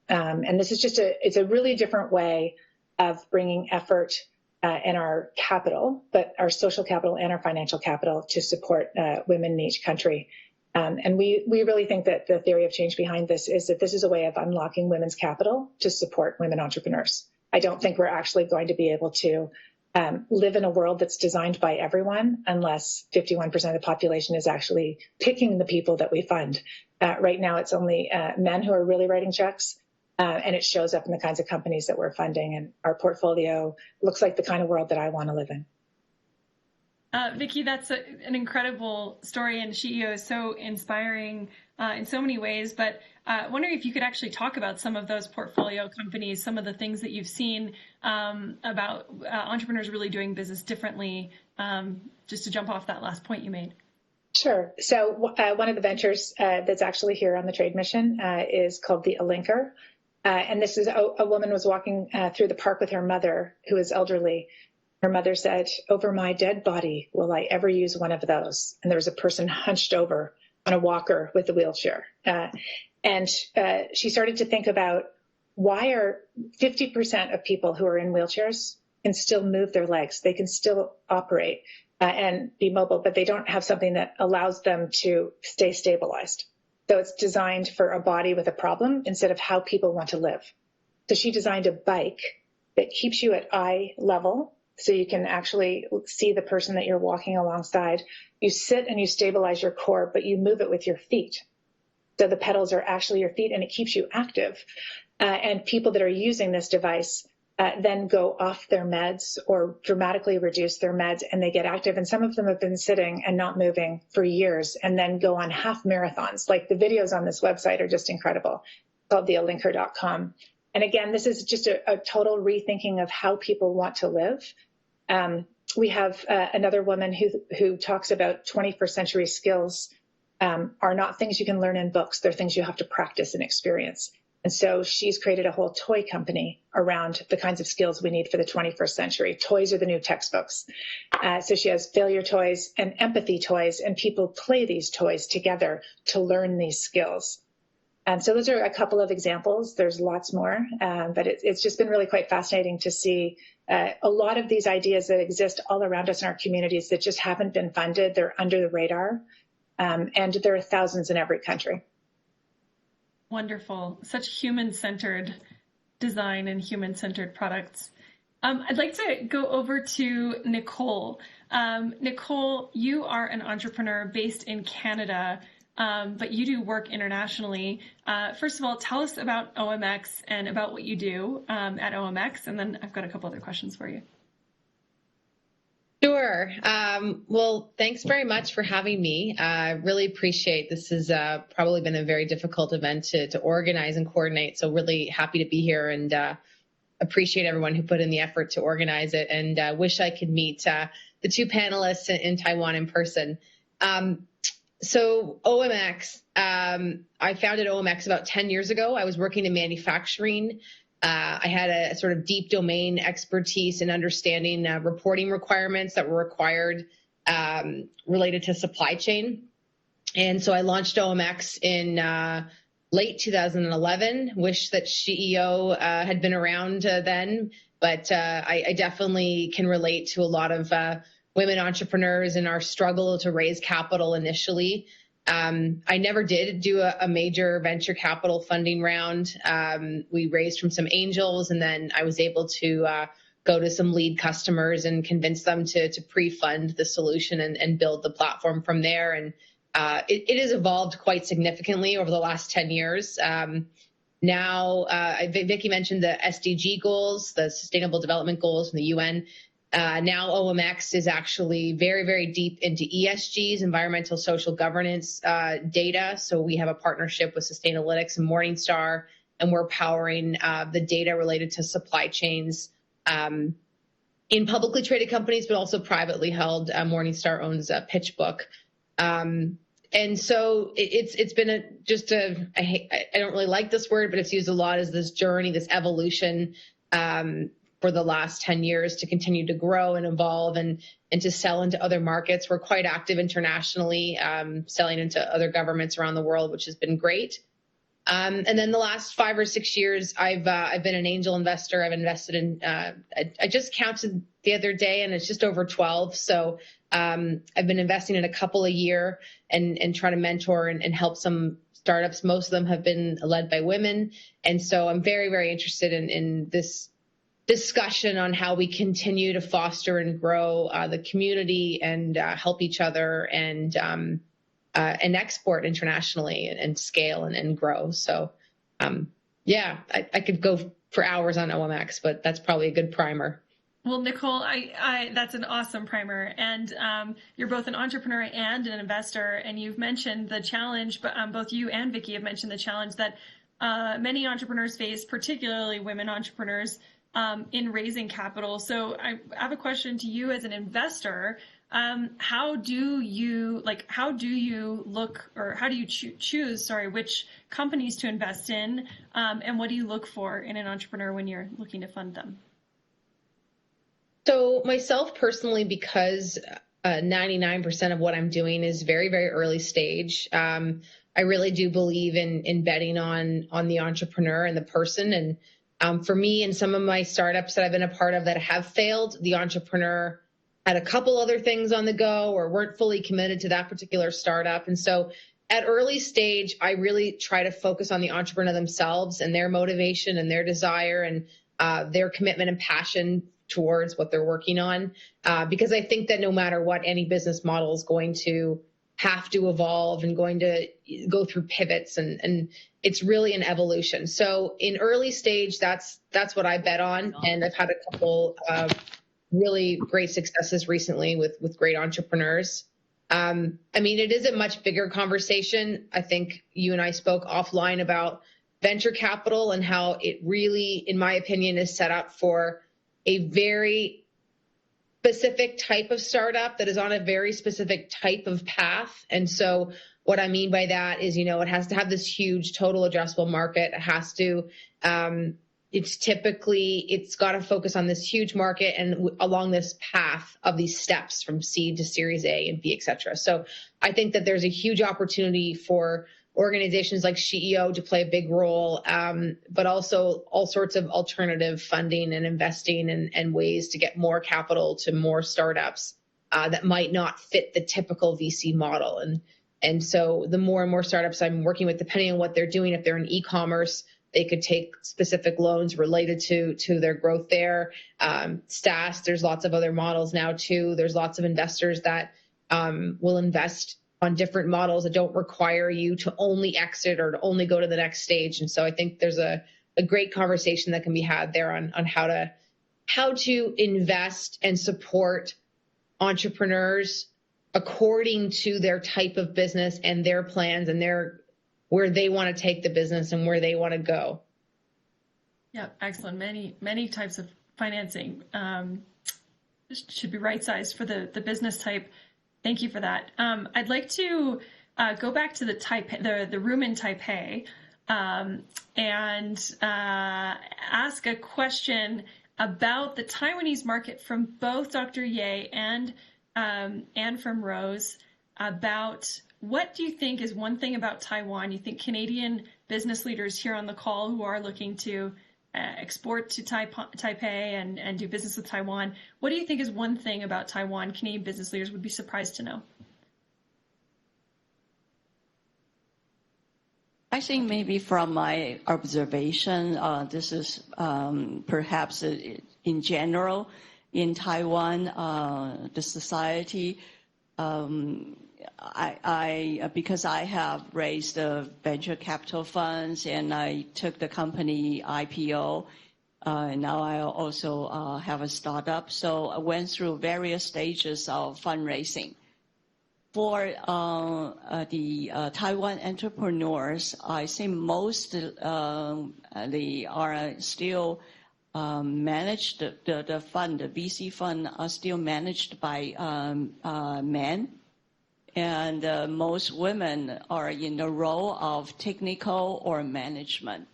And this is it's a really different way of bringing effort and our capital, but our social capital and our financial capital to support women in each country. And we really think that the theory of change behind this is that this is a way of unlocking women's capital to support women entrepreneurs. I don't think we're actually going to be able to live in a world that's designed by everyone unless 51% of the population is actually picking the people that we fund. Right now, it's only men who are really writing checks, and it shows up in the kinds of companies that we're funding. And our portfolio looks like the kind of world that I want to live in. Vicki, that's an incredible story, and SheEO is so inspiring in so many ways. But wondering if you could actually talk about some of those portfolio companies, some of the things that you've seen about entrepreneurs really doing business differently, just to jump off that last point you made. Sure. So one of the ventures that's actually here on the trade mission is called the Alinker. And this is a woman was walking through the park with her mother, who is elderly. Her mother said, "Over my dead body, will I ever use one of those?" And there was a person hunched over on a walker with a wheelchair. And she started to think about, why are 50% of people who are in wheelchairs can still move their legs? They can still operate and be mobile, but they don't have something that allows them to stay stabilized. So it's designed for a body with a problem instead of how people want to live. So she designed a bike that keeps you at eye level, so you can actually see the person that you're walking alongside. You sit and you stabilize your core, but you move it with your feet. So the pedals are actually your feet, and it keeps you active. And people that are using this device then go off their meds or dramatically reduce their meds, and they get active. And some of them have been sitting and not moving for years and then go on half marathons. Like, the videos on this website are just incredible, called thealinker.com. And again, this is just a total rethinking of how people want to live. We have another woman who talks about 21st century skills are not things you can learn in books. They're things you have to practice and experience. And so she's created a whole toy company around the kinds of skills we need for the 21st century. Toys are the new textbooks. So she has failure toys and empathy toys, and people play these toys together to learn these skills. And so those are a couple of examples. There's lots more, but it's just been really quite fascinating to see a lot of these ideas that exist all around us in our communities that just haven't been funded. They're under the radar, and there are thousands in every country. Wonderful. Such human-centered design and human-centered products. I'd like to go over to Nicole. Nicole, you are an entrepreneur based in Canada, but you do work internationally. First of all, tell us about OMX and about what you do at OMX, and then I've got a couple other questions for you. Sure. Well, thanks very much for having me. I really appreciate this. Has probably been a very difficult event to organize and coordinate. So really happy to be here and appreciate everyone who put in the effort to organize it, and wish I could meet the two panelists in Taiwan in person. So OMX, I founded OMX about 10 years ago. I was working in manufacturing. I had a sort of deep domain expertise in understanding reporting requirements that were required related to supply chain. And so I launched OMX in late 2011. Wish that CEO had been around then, but I definitely can relate to a lot of women entrepreneurs in our struggle to raise capital initially. I never did do a major venture capital funding round. We raised from some angels, and then I was able to go to some lead customers and convince them to pre-fund the solution and build the platform from there. And it has evolved quite significantly over the last 10 years. Now, Vicky mentioned the SDG goals, the Sustainable Development Goals from the UN. Now OMX is actually very, very deep into ESGs, environmental social governance data. So we have a partnership with Sustainalytics and Morningstar, and we're powering the data related to supply chains in publicly traded companies, but also privately held. Morningstar owns PitchBook. And so it's been I don't really like this word, but it's used a lot as this journey, this evolution for the last 10 years to continue to grow and evolve and to sell into other markets. We're quite active internationally, selling into other governments around the world, which has been great. And then the last 5 or 6 years, I've been an angel investor. I've invested in, I just counted the other day, and it's just over 12. So I've been investing in a couple a year and try to mentor and help some startups. Most of them have been led by women. And so I'm very, very interested in this discussion on how we continue to foster and grow the community and help each other and export internationally and scale and grow. So, yeah, I could go for hours on OMX, but that's probably a good primer. Well, Nicole, that's an awesome primer. And you're both an entrepreneur and an investor, and you've mentioned the challenge, but both you and Vicky have mentioned the challenge that many entrepreneurs face, particularly women entrepreneurs, in raising capital. So I have a question to you as an investor. How do you look, or how do you choose, which companies to invest in, and what do you look for in an entrepreneur when you're looking to fund them? So myself personally, because 99% of what I'm doing is very, very early stage, I really do believe in betting on the entrepreneur and the person. And for me and some of my startups that I've been a part of that have failed, the entrepreneur had a couple other things on the go or weren't fully committed to that particular startup. And so at early stage, I really try to focus on the entrepreneur themselves and their motivation and their desire and their commitment and passion towards what they're working on. Because I think that no matter what, any business model is going to have to evolve and going to go through pivots, and it's really an evolution. So in early stage, that's what I bet on. And I've had a couple really great successes recently with great entrepreneurs. I mean, it is a much bigger conversation. I think you and I spoke offline about venture capital and how it really, in my opinion, is set up for a very specific type of startup that is on a very specific type of path. And so what I mean by that is, it has to have this huge total addressable market. It has to, it's got to focus on this huge market and along this path of these steps from seed to Series A and B, et cetera. So I think that there's a huge opportunity for organizations like SheEO to play a big role, but also all sorts of alternative funding and investing and ways to get more capital to more startups that might not fit the typical VC model. And so the more and more startups I'm working with, depending on what they're doing, if they're in e-commerce, they could take specific loans related to their growth there. SaaS, there's lots of other models now too. There's lots of investors that will invest on different models that don't require you to only exit or to only go to the next stage. And so I think there's a great conversation that can be had there on how to invest and support entrepreneurs according to their type of business and their plans and where they want to take the business and where they want to go. Yeah, excellent. Many types of financing should be right-sized for the business type. Thank you for that. I'd like to go back to the room in Taipei and ask a question about the Taiwanese market from both Dr. Ye and from Rose about what do you think is one thing about Taiwan you think Canadian business leaders here on the call who are looking to export to Taipei and do business with Taiwan, what do you think is one thing about Taiwan Canadian business leaders would be surprised to know? I think maybe from my observation, this is perhaps in general in Taiwan, the society, because I have raised venture capital funds and I took the company IPO, and now I also have a startup. So I went through various stages of fundraising. For the Taiwan entrepreneurs, I think most they are still managed, the fund, the VC fund are still managed by men. And most women are in the role of technical or management.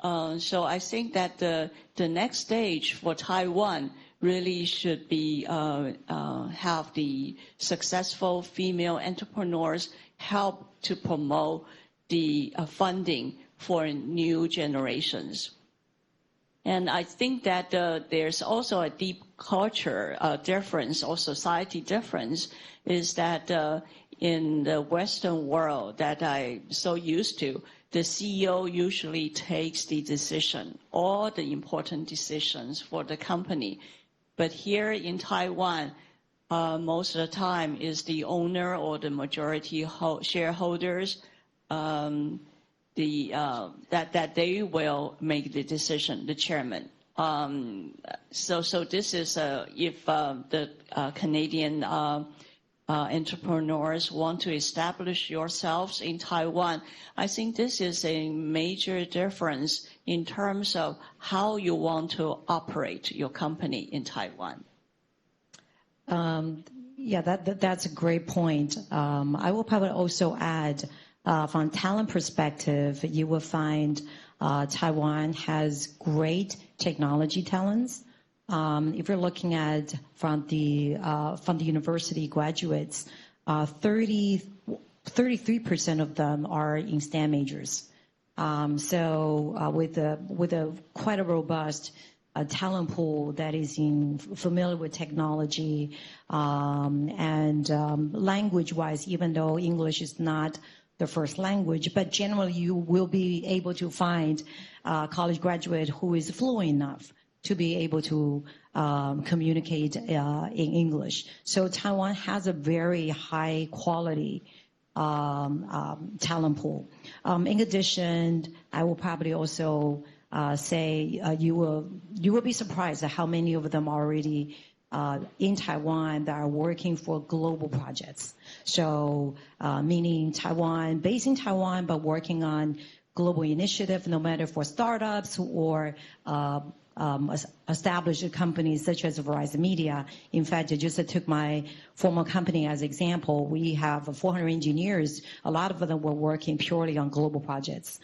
So I think that the next stage for Taiwan really should be have the successful female entrepreneurs help to promote the funding for new generations. And I think that there's also a deep culture difference or society difference is that in the Western world that I'm so used to, the CEO usually takes the decision, all the important decisions for the company. But here in Taiwan, most of the time is the owner or the majority shareholders that they will make the decision, the chairman. So this is if the Canadian entrepreneurs want to establish yourselves in Taiwan, I think this is a major difference in terms of how you want to operate your company in Taiwan. Yeah, that's a great point. I will probably also add, from talent perspective, you will find Taiwan has great technology talents. If you're looking at from the university graduates, 33% of them are in STEM majors. So with a quite a robust talent pool that is familiar with technology and language-wise, even though English is not the first language, but generally you will be able to find a college graduate who is fluent enough to be able to communicate in English. So Taiwan has a very high quality talent pool. In addition, I will probably also say you will be surprised at how many of them are already in Taiwan that are working for global projects. So meaning Taiwan, based in Taiwan, but working on global initiative, no matter for startups or established companies such as Verizon Media. In fact, I just took my former company as an example. We have 400 engineers. A lot of them were working purely on global projects.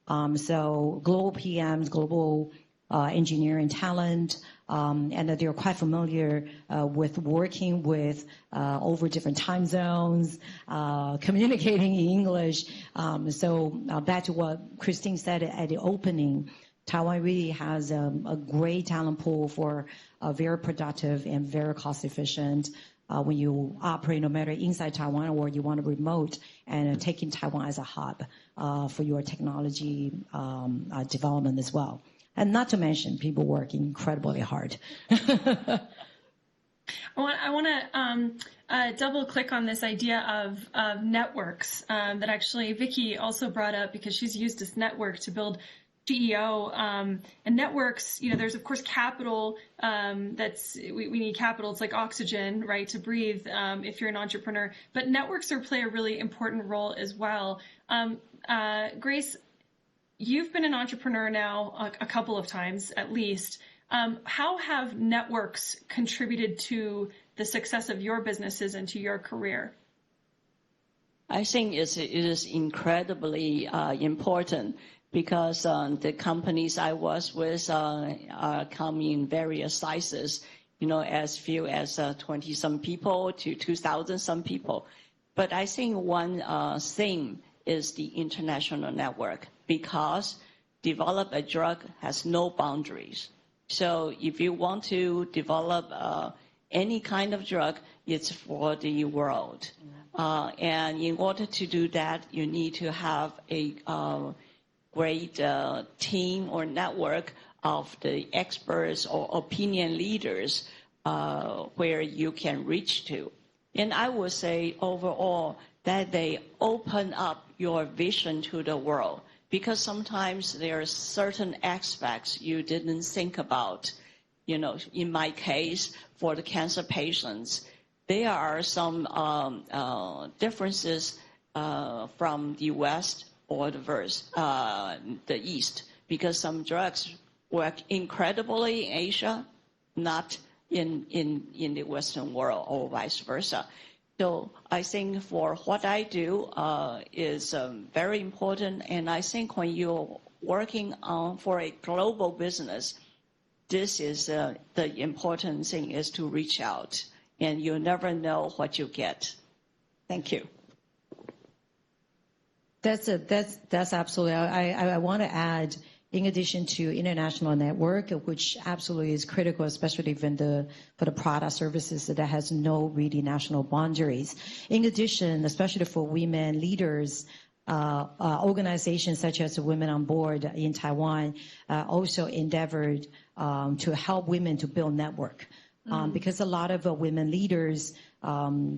So global PMs, global engineering talent, and they're quite familiar with working with over different time zones, communicating in English. So back to what Christine said at the opening, Taiwan really has a great talent pool for very productive and very cost efficient when you operate no matter inside Taiwan or you want to remote and taking Taiwan as a hub for your technology development as well. And not to mention people working incredibly hard. I want to double click on this idea of networks that actually Vicky also brought up, because she's used this network to build CEO and networks. You know, there's of course capital. We need capital. It's like oxygen, right, to breathe if you're an entrepreneur. But networks play a really important role as well. Grace, you've been an entrepreneur now a couple of times at least. How have networks contributed to the success of your businesses and to your career? I think it is incredibly important, because the companies I was with come in various sizes, you know, as few as 20-some people to 2,000-some people. But I think one thing is the international network, because develop a drug has no boundaries. So if you want to develop any kind of drug, it's for the world. And in order to do that, you need to have a great team or network of the experts or opinion leaders where you can reach to. And I would say overall that they open up your vision to the world, because sometimes there are certain aspects you didn't think about. You know, in my case, for the cancer patients, there are some differences from the West or the East, because some drugs work incredibly in Asia, not in the Western world, or vice versa. So I think for what I do is very important, and I think when you're working for a global business, this is the important thing, is to reach out, and you never know what you get. Thank you. That's absolutely. I want to add, in addition to international network, which absolutely is critical, especially for the product services that has no really national boundaries. In addition, especially for women leaders, organizations such as Women on Board in Taiwan also endeavored to help women to build network. Because a lot of women leaders,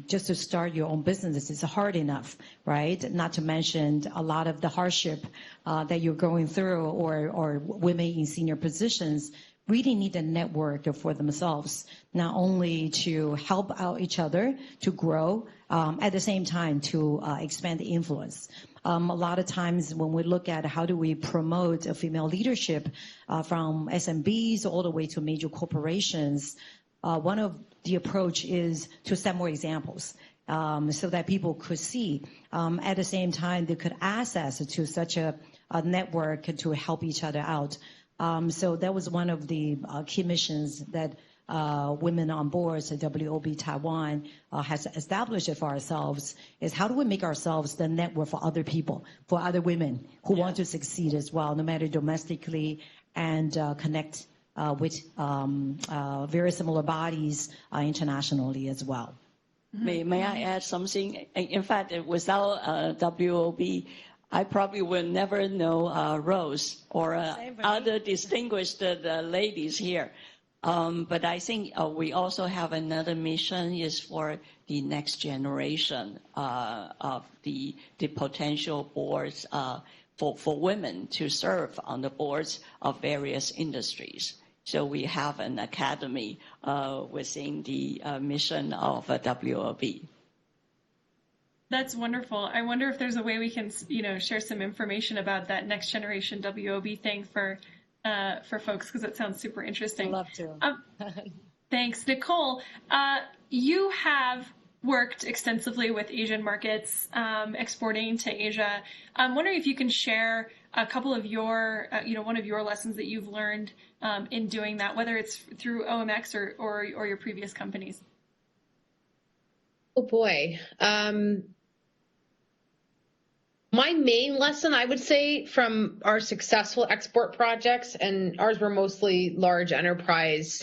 just to start your own business is hard enough, right? Not to mention a lot of the hardship that you're going through, or women in senior positions really need a network for themselves, not only to help out each other to grow, at the same time to expand the influence. A lot of times when we look at how do we promote a female leadership from SMBs all the way to major corporations, one of the approach is to set more examples so that people could see. At the same time, they could access to such a network to help each other out. So that was one of the key missions that Women on Board, so WOB Taiwan, has established for ourselves, is how do we make ourselves the network for other people, for other women who want to succeed as well, no matter domestically, and connect with very similar bodies internationally as well. May I add something? In fact, without WOB, I probably will never know Rose or other distinguished ladies here. But I think we also have another mission, is for the next generation of the potential boards for women to serve on the boards of various industries. So we have an academy within the mission of WOB. That's wonderful. I wonder if there's a way we can, share some information about that next generation WOB thing for for folks because it sounds super interesting. I'd love to. Thanks. Nicole, you have worked extensively with Asian markets, exporting to Asia. I'm wondering if you can share a couple of your, one of your lessons that you've learned in doing that, whether it's through OMX or your previous companies. Oh boy. My main lesson, I would say, from our successful export projects, and ours were mostly large enterprise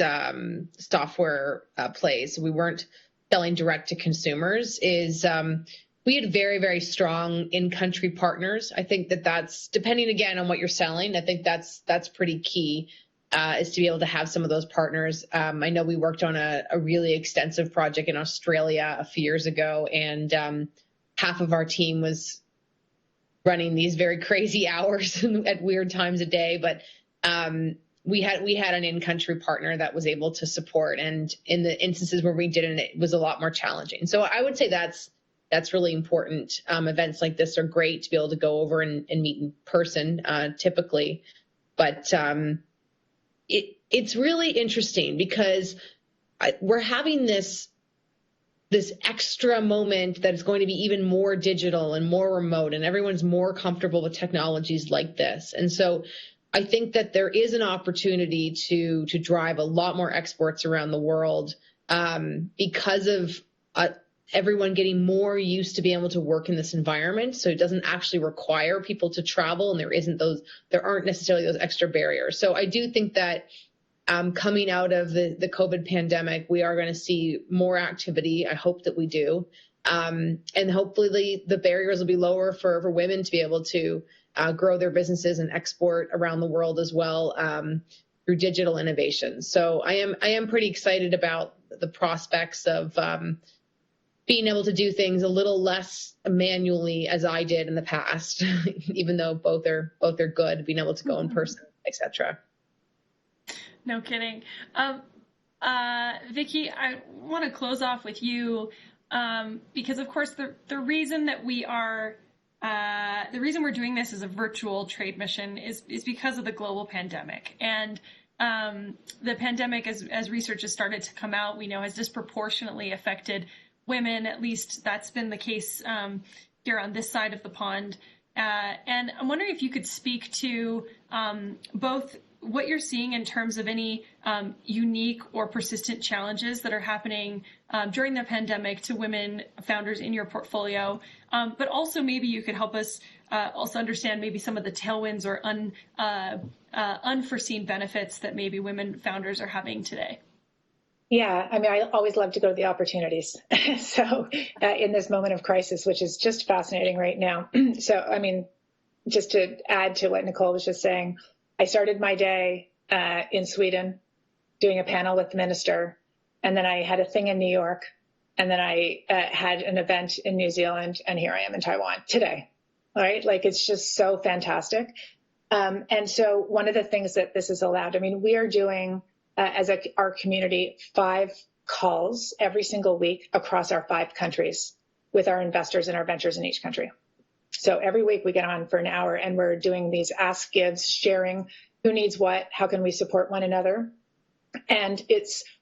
software plays, we weren't selling direct to consumers, is we had very, very strong in-country partners. I think that's, depending again on what you're selling, I think that's pretty key, is to be able to have some of those partners. I know we worked on a really extensive project in Australia a few years ago, and half of our team was running these very crazy hours at weird times of day, but we had an in-country partner that was able to support, and in the instances where we didn't, it was a lot more challenging. So I would say that's really important. Events like this are great to be able to go over and meet in person, typically, but it's really interesting because we're having this extra moment that is going to be even more digital and more remote, and everyone's more comfortable with technologies like this. And so I think that there is an opportunity to drive a lot more exports around the world because of everyone getting more used to being able to work in this environment. So it doesn't actually require people to travel, and there aren't necessarily those extra barriers. So I do think that coming out of the COVID pandemic, we are going to see more activity. I hope that we do. And hopefully the barriers will be lower for women to be able to grow their businesses and export around the world as well through digital innovation. So I am pretty excited about the prospects of being able to do things a little less manually as I did in the past, even though both are good, being able to go in person, etc. No kidding. Vicki, I want to close off with you because, of course, the reason that we're doing this as a virtual trade mission is because of the global pandemic. And the pandemic, as research has started to come out, we know has disproportionately affected women. At least that's been the case here on this side of the pond. And I'm wondering if you could speak to both what you're seeing in terms of any unique or persistent challenges that are happening during the pandemic to women founders in your portfolio, but also maybe you could help us also understand maybe some of the tailwinds or unforeseen benefits that maybe women founders are having today. Yeah, I mean, I always love to go to the opportunities. So in this moment of crisis, which is just fascinating right now. So, I mean, just to add to what Nicole was just saying, I started my day in Sweden doing a panel with the minister, and then I had a thing in New York, and then I had an event in New Zealand, and here I am in Taiwan today. All right, like it's just so fantastic. And so one of the things that this has allowed, I mean, we are doing our community 5 calls every single week across our 5 countries with our investors and our ventures in each country. So every week we get on for an hour and we're doing these ask gives, sharing who needs what, how can we support one another. And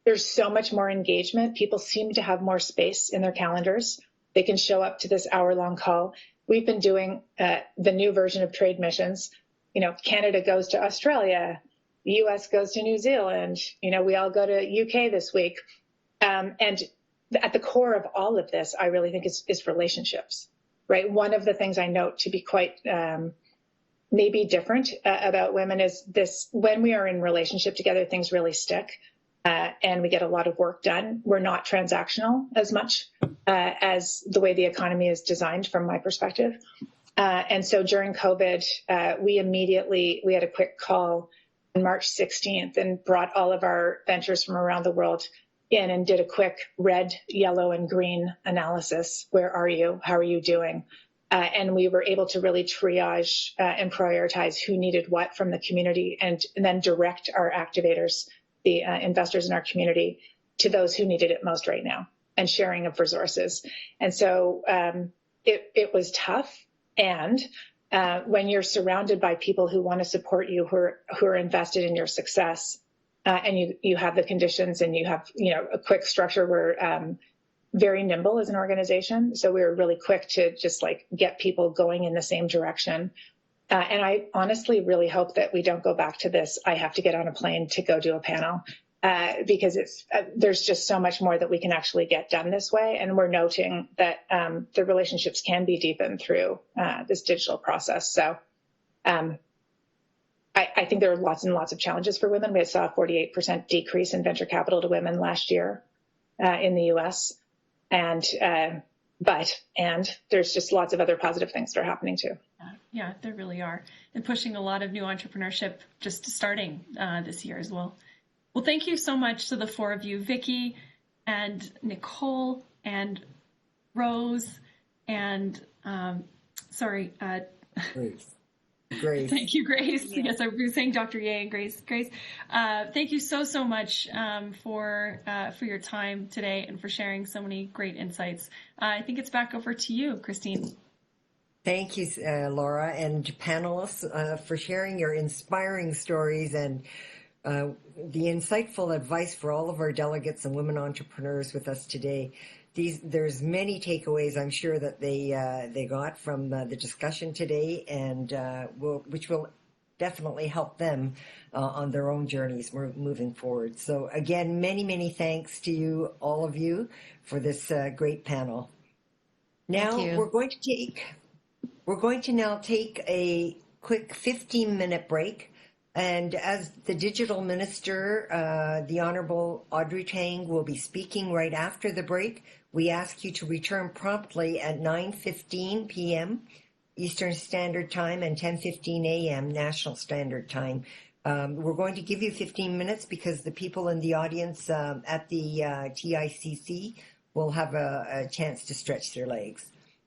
there's so much more engagement. People seem to have more space in their calendars. They can show up to this hour-long call. We've been doing the new version of trade missions. You know, Canada goes to Australia, the US goes to New Zealand, you know, we all go to UK this week. And at the core of all of this, I really think is relationships. Right. One of the things I note to be quite maybe different about women is this: when we are in relationship together, things really stick and we get a lot of work done. We're not transactional as much as the way the economy is designed from my perspective. And so during COVID, we had a quick call on March 16th and brought all of our ventures from around the world in and did a quick red, yellow, and green analysis. Where are you? How are you doing? And we were able to really triage and prioritize who needed what from the community and then direct our activators, the investors in our community, to those who needed it most right now, and sharing of resources. And so it was tough. And when you're surrounded by people who want to support you, who are invested in your success, and you have the conditions and you have, a quick structure, we're very nimble as an organization. So we were really quick to just get people going in the same direction. And I honestly really hope that we don't go back to this, I have to get on a plane to go do a panel, because there's just so much more that we can actually get done this way. And we're noting that the relationships can be deepened through this digital process. So I think there are lots and lots of challenges for women. We saw a 48% decrease in venture capital to women last year in the US. And there's just lots of other positive things that are happening too. Yeah, there really are. And pushing a lot of new entrepreneurship just starting this year as well. Well, thank you so much to the four of you, Vicky and Nicole and Rose and, Grace. Thank you, Grace. Yeah. Yes, I was saying Dr. Ye and Grace. Grace, thank you so much for your time today and for sharing so many great insights. I think it's back over to you, Christine. Thank you, Laura, and panelists for sharing your inspiring stories and the insightful advice for all of our delegates and women entrepreneurs with us today. There's many takeaways I'm sure that they got from the discussion today, and which will definitely help them on their own journeys moving forward. So again, many thanks to you, all of you, for this great panel. Now we're going to now take a quick 15-minute break. And as the digital minister, the Honorable Audrey Tang will be speaking right after the break. We ask you to return promptly at 9:15 p.m. Eastern Standard Time and 10:15 a.m. National Standard Time. We're going to give you 15 minutes because the people in the audience at the TICC will have a chance to stretch their legs.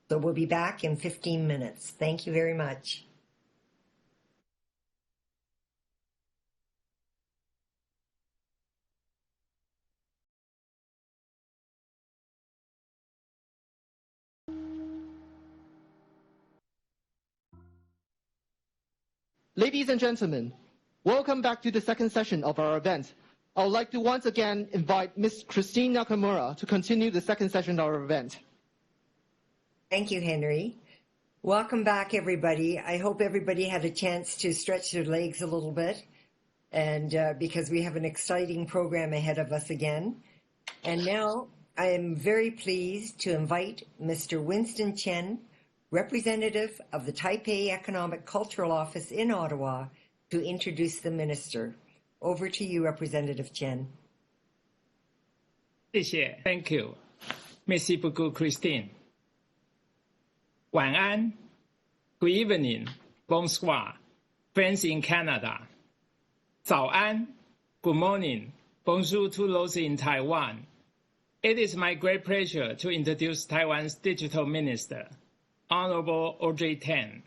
So we'll be back in 15 minutes. Thank you very much. Ladies and gentlemen, welcome back to the second session of our event. I would like to once again invite Ms. Christine Nakamura to continue the second session of our event. Thank you, Henry. Welcome back, everybody. I hope everybody had a chance to stretch their legs a little bit, and because we have an exciting program ahead of us again. And now I am very pleased to invite Mr. Winston Chen, representative of the Taipei Economic Cultural Office in Ottawa, to introduce the minister. Over to you, Representative Chen. 谢谢 Thank you. Merci beaucoup, Christine. 晚安 Good evening, bonsoir, friends in Canada. 早安 Good morning, bonjour to those in Taiwan. It is my great pleasure to introduce Taiwan's Digital Minister, Honorable Audrey Tang,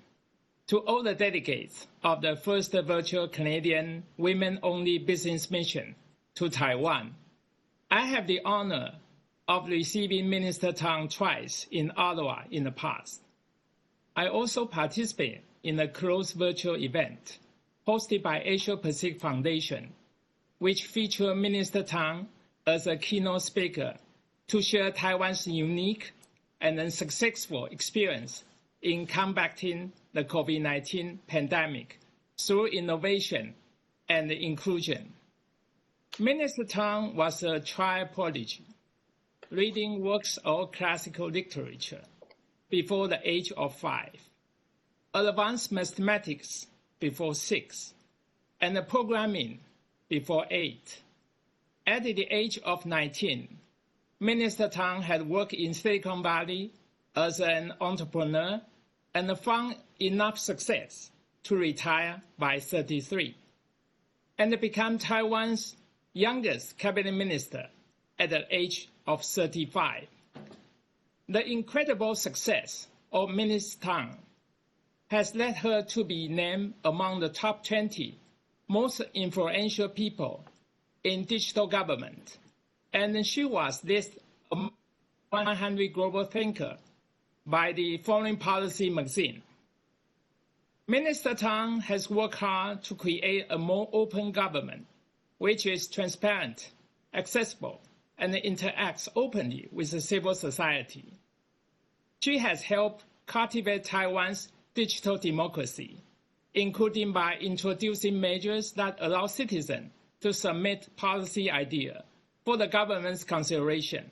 to all the delegates of the first virtual Canadian women-only business mission to Taiwan. I have the honor of receiving Minister Tang twice in Ottawa in the past. I also participate in a closed virtual event hosted by Asia Pacific Foundation, which featured Minister Tang as a keynote speaker to share Taiwan's unique and successful experience in combating the COVID-19 pandemic through innovation and inclusion. Minister Tang was a child prodigy, reading works of classical literature before the age of 5, advanced mathematics before 6, and programming before 8. At the age of 19, Minister Tang had worked in Silicon Valley as an entrepreneur and found enough success to retire by 33 and become Taiwan's youngest cabinet minister at the age of 35. The incredible success of Minister Tang has led her to be named among the top 20 most influential people in digital government, and she was listed among 100 global thinkers by the Foreign Policy magazine. Minister Tang has worked hard to create a more open government, which is transparent, accessible, and interacts openly with the civil society. She has helped cultivate Taiwan's digital democracy, including by introducing measures that allow citizens to submit policy ideas for the government's consideration.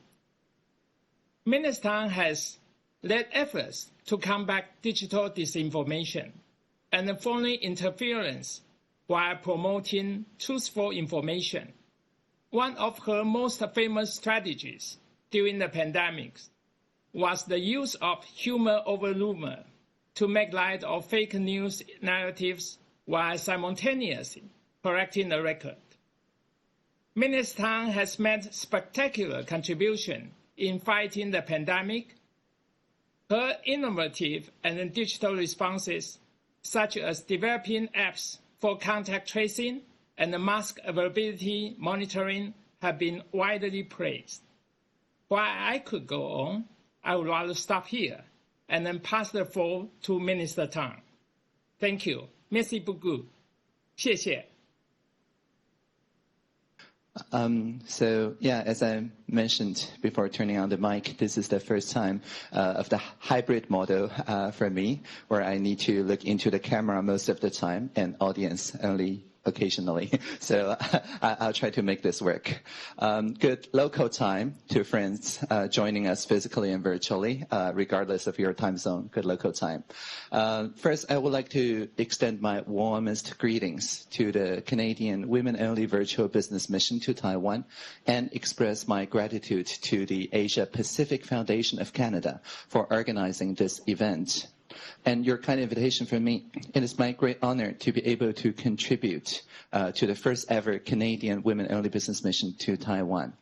Minister Tang has led efforts to combat digital disinformation and foreign interference while promoting truthful information. One of her most famous strategies during the pandemic was the use of humor over rumor to make light of fake news narratives while simultaneously correcting the record. Minister Tang has made spectacular contribution in fighting the pandemic. Her innovative and digital responses, such as developing apps for contact tracing and mask availability monitoring, have been widely praised. While I could go on, I would rather stop here and then pass the floor to Minister Tang. Thank you. Merci beaucoup. 谢谢. So yeah, as I mentioned before turning on the mic, this is the first time of the hybrid model for me, where I need to look into the camera most of the time and audience only occasionally. So I'll try to make this work. Good local time to friends joining us physically and virtually, regardless of your time zone. Good local time. First, I would like to extend my warmest greetings to the Canadian Women-Only Virtual Business Mission to Taiwan and express my gratitude to the Asia Pacific Foundation of Canada for organizing this event. And your kind invitation from me, it is my great honor to be able to contribute to the first ever Canadian Women-Only Business Mission to Taiwan.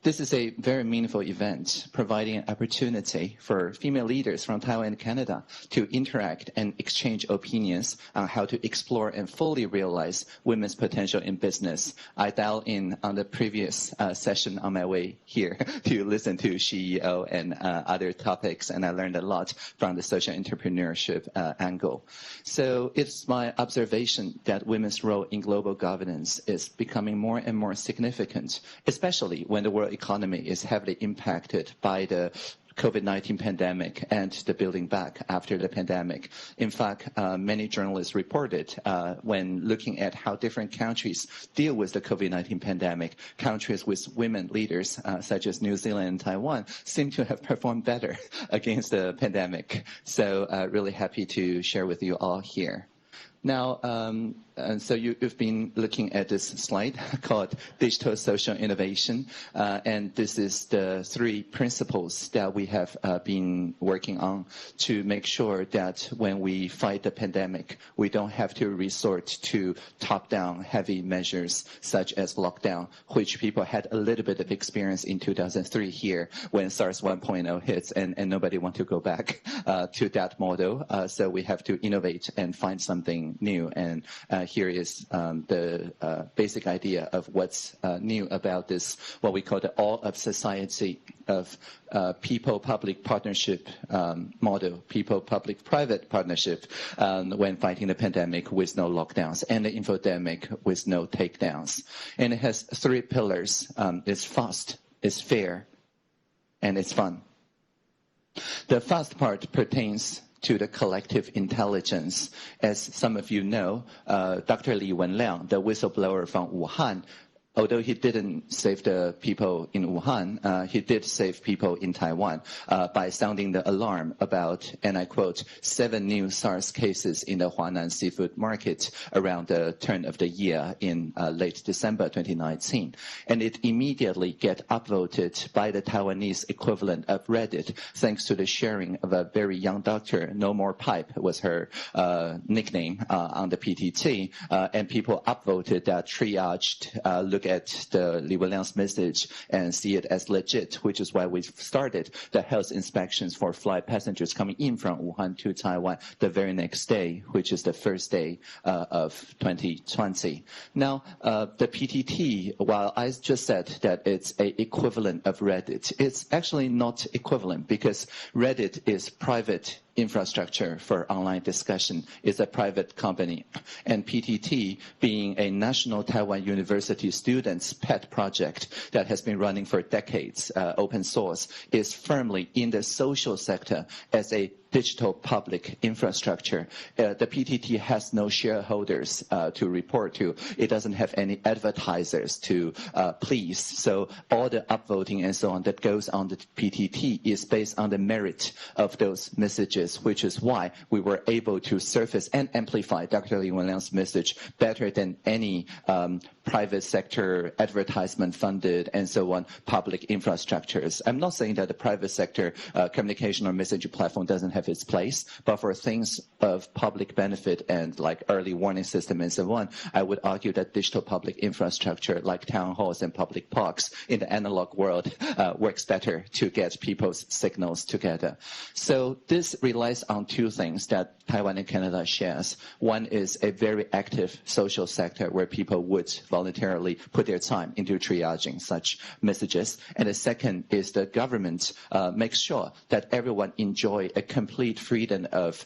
This is a very meaningful event, providing an opportunity for female leaders from Taiwan and Canada to interact and exchange opinions on how to explore and fully realize women's potential in business. I dialed in on the previous session on my way here to listen to CEO and other topics, and I learned a lot from the social entrepreneurship angle. So it's my observation that women's role in global governance is becoming more and more significant, especially when the world economy is heavily impacted by the COVID-19 pandemic and the building back after the pandemic. In fact, many journalists reported when looking at how different countries deal with the COVID-19 pandemic, countries with women leaders such as New Zealand and Taiwan seem to have performed better against the pandemic. So really happy to share with you all here. Now, so you've been looking at this slide called Digital Social Innovation, and this is the 3 principles that we have been working on to make sure that when we fight the pandemic, we don't have to resort to top-down heavy measures such as lockdown, which people had a little bit of experience in 2003 here when SARS 1.0 hits, and nobody wants to go back to that model. So we have to innovate and find something new, and here is the basic idea of what's new about this, what we call the all of society of people-public partnership model, people-public-private partnership when fighting the pandemic with no lockdowns and the infodemic with no takedowns. And it has 3 pillars. It's fast, it's fair, and it's fun. The fast part pertains to the collective intelligence. As some of you know, Dr. Li Wenliang, the whistleblower from Wuhan, although he didn't save the people in Wuhan, he did save people in Taiwan by sounding the alarm about, and I quote, 7 new SARS cases in the Huanan seafood market around the turn of the year in late December 2019. And it immediately get upvoted by the Taiwanese equivalent of Reddit, thanks to the sharing of a very young doctor, No More Pipe was her nickname on the PTT, and people upvoted that triaged, look at the Li Wenliang's message and see it as legit, which is why we started the health inspections for flight passengers coming in from Wuhan to Taiwan the very next day, which is the first day of 2020. Now, the PTT, while I just said that it's an equivalent of Reddit, it's actually not equivalent because Reddit is private infrastructure for online discussion is a private company. And PTT, being a national Taiwan University students' pet project that has been running for decades, open source, is firmly in the social sector as a digital public infrastructure. The PTT has no shareholders to report to. It doesn't have any advertisers to please. So all the upvoting and so on that goes on the PTT is based on the merit of those messages, which is why we were able to surface and amplify Dr. Li Wenliang's message better than any private sector advertisement funded and so on public infrastructures. I'm not saying that the private sector communication or messaging platform doesn't have its place, but for things of public benefit and like early warning system and so on, I would argue that digital public infrastructure like town halls and public parks in the analog world works better to get people's signals together. So this relies on two things that Taiwan and Canada shares. One is a very active social sector where people would voluntarily put their time into triaging such messages. And the second is the government makes sure that everyone enjoy a complete freedom of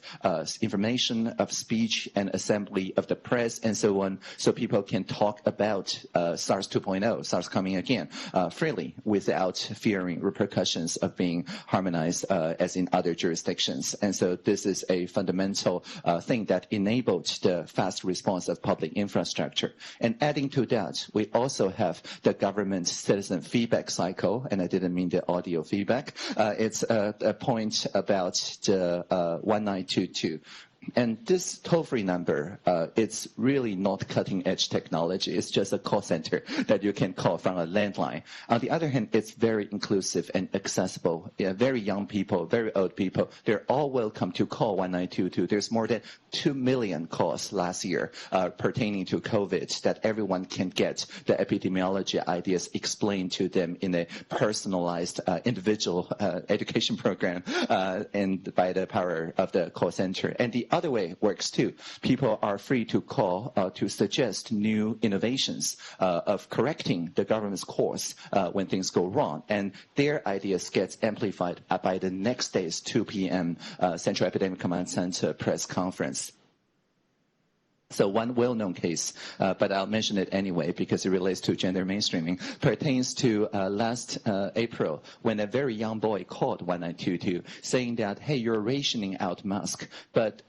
information, of speech and assembly of the press and so on, so people can talk about SARS 2.0, SARS coming again, freely without fearing repercussions of being harmonized as in other jurisdictions. And so this is a fundamental thing that enabled the fast response of public infrastructure. And adding to that, we also have the government citizen feedback cycle, and I didn't mean the audio feedback. It's a point about the 1922. And this toll-free number, it's really not cutting-edge technology. It's just a call center that you can call from a landline. On the other hand, it's very inclusive and accessible. Very young people, very old people, they're all welcome to call 1922. There's more than 2 million calls last year pertaining to COVID that everyone can get the epidemiology ideas explained to them in a personalized individual education program and by the power of the call center. And the other way works too. People are free to call to suggest new innovations of correcting the government's course when things go wrong. And their ideas get amplified by the next day's 2 p.m. Central Epidemic Command Center press conference. So one well-known case, but I'll mention it anyway because it relates to gender mainstreaming, pertains to last April when a very young boy called 1922 saying that, hey, you're rationing out mask, but,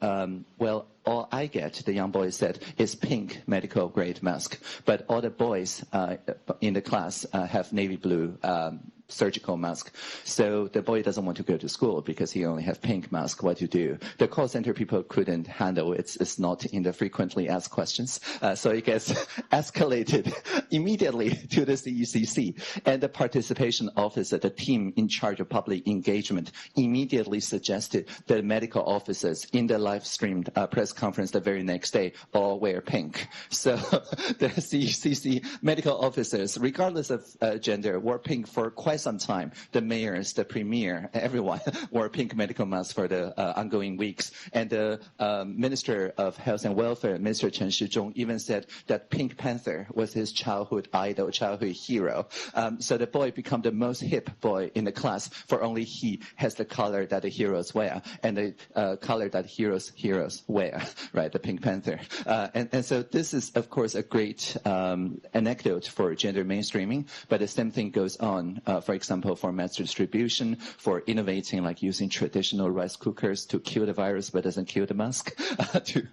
well, all I get, the young boy said, is pink medical grade mask. But all the boys in the class have navy blue surgical mask. So the boy doesn't want to go to school because he only have pink mask. What to do? The call center people couldn't handle it. It's not in the frequently asked questions. So it gets escalated immediately to the CECC. And the participation officer, the team in charge of public engagement, immediately suggested that medical officers in the live streamed press conference the very next day all wear pink. So the CECC medical officers, regardless of gender, wore pink for quite some time. The mayors, the premier, everyone wore pink medical masks for the ongoing weeks. And the Minister of Health and Welfare, Mr. Chen Shizhong, even said that Pink Panther was his childhood idol, childhood hero. So the boy became the most hip boy in the class, for only he has the color that the heroes wear and the color that heroes wear, right, the Pink Panther. And so this is, of course, a great anecdote for gender mainstreaming, but the same thing goes on, for example, for mass distribution, for innovating, like using traditional rice cookers to kill the virus but doesn't kill the mask, to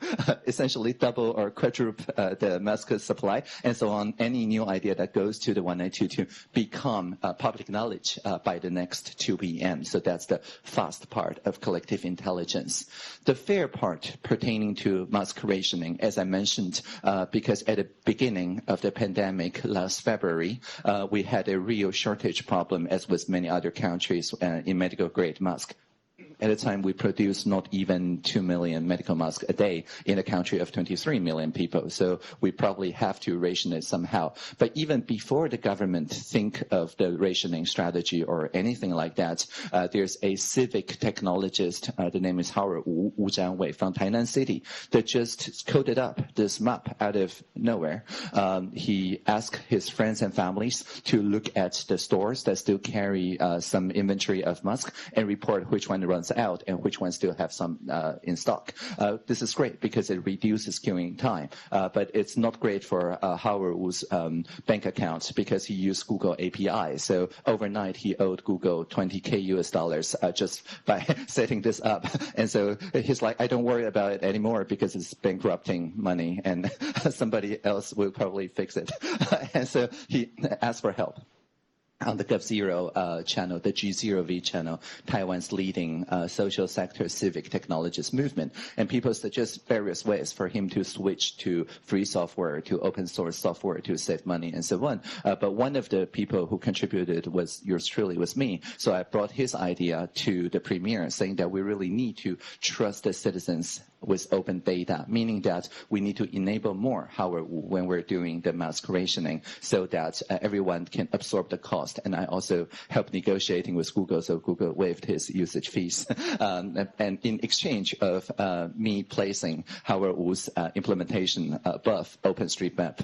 essentially double or quadruple the mask supply, and so on. Any new idea that goes to the 1922 become public knowledge by the next 2 p.m. So that's the fast part of collective intelligence. The fair part pertaining to mask rationing, as I mentioned, because at the beginning of the pandemic last February, we had a real shortage problem, as with many other countries, in medical grade masks. At the time, we produced not even 2 million medical masks a day in a country of 23 million people. So we probably have to ration it somehow. But even before the government think of the rationing strategy or anything like that, there's a civic technologist, the name is Howard Wu Zhanwei from Tainan City, that just coded up this map out of nowhere. He asked his friends and families to look at the stores that still carry some inventory of masks and report which one runs out and which ones still have some in stock. This is great because it reduces queuing time, but it's not great for Howard Wu's bank account because he used Google API. So overnight he owed Google $20,000 US just by setting this up. And so he's like, I don't worry about it anymore because it's bankrupting money and somebody else will probably fix it. And so he asked for help. On the GovZero channel, the G0V channel, Taiwan's leading social sector civic technologist movement. And people suggest various ways for him to switch to free software, to open source software, to save money, and so on. But one of the people who contributed was yours truly, was me. So I brought his idea to the premier, saying that we really need to trust the citizens with open data, meaning that we need to enable more when we're doing the mask rationing so that everyone can absorb the cost. And I also helped negotiating with Google, so Google waived his usage fees. And in exchange of me placing Howard Wu's implementation above OpenStreetMap,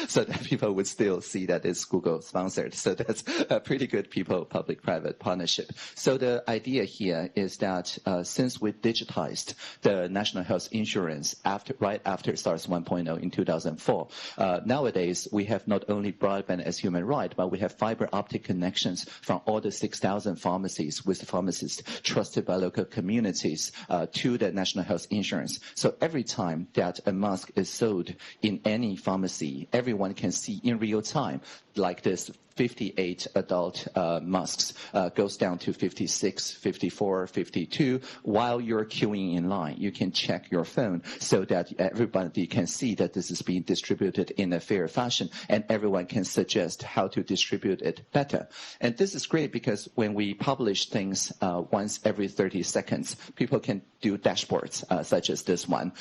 so that people would still see that it's Google sponsored. So that's a pretty good people-public-private partnership. So the idea here is that since we digitized the National Health Insurance right after SARS 1.0 in 2004, nowadays we have not only broadband as human right, but we have fiber optic connections from all the 6,000 pharmacies with pharmacists trusted by local communities to the National Health Insurance. So every time that a mask is sold in any pharmacy, everyone can see in real time, like this 58 adult masks goes down to 56, 54, 52. While you're queuing in line, you can check your phone so that everybody can see that this is being distributed in a fair fashion, and everyone can suggest how to distribute it better. And this is great because when we publish things once every 30 seconds, people can do dashboards such as this one.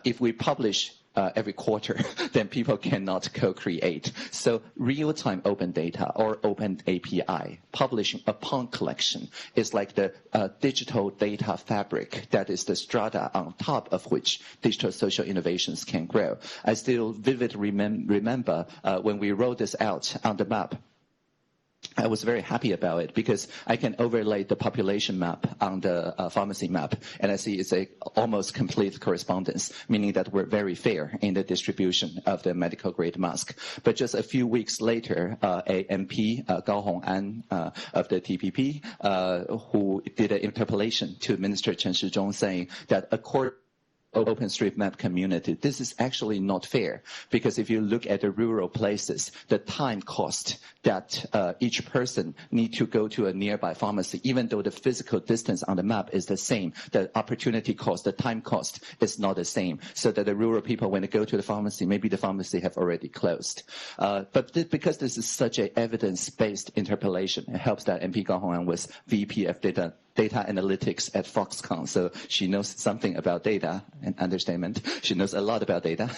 If we publish every quarter, then people cannot co-create. So real-time open data or open API, publishing upon collection, is like the digital data fabric that is the strata on top of which digital social innovations can grow. I still vividly remember when we rolled this out on the map. I was very happy about it because I can overlay the population map on the pharmacy map, and I see it's a almost complete correspondence, meaning that we're very fair in the distribution of the medical grade mask. But just a few weeks later, a MP, Gao Hong'an of the TPP, who did an interpellation to Minister Chen Shizhong saying that according OpenStreetMap community, this is actually not fair, because if you look at the rural places, the time cost that each person need to go to a nearby pharmacy, even though the physical distance on the map is the same, the opportunity cost, the time cost is not the same. So that the rural people, when they go to the pharmacy, maybe the pharmacy have already closed. But because this is such an evidence-based interpellation, it helps that MP Gao Hong'an was VP of data analytics at Foxconn, so she knows something about data, and understatement. She knows a lot about data.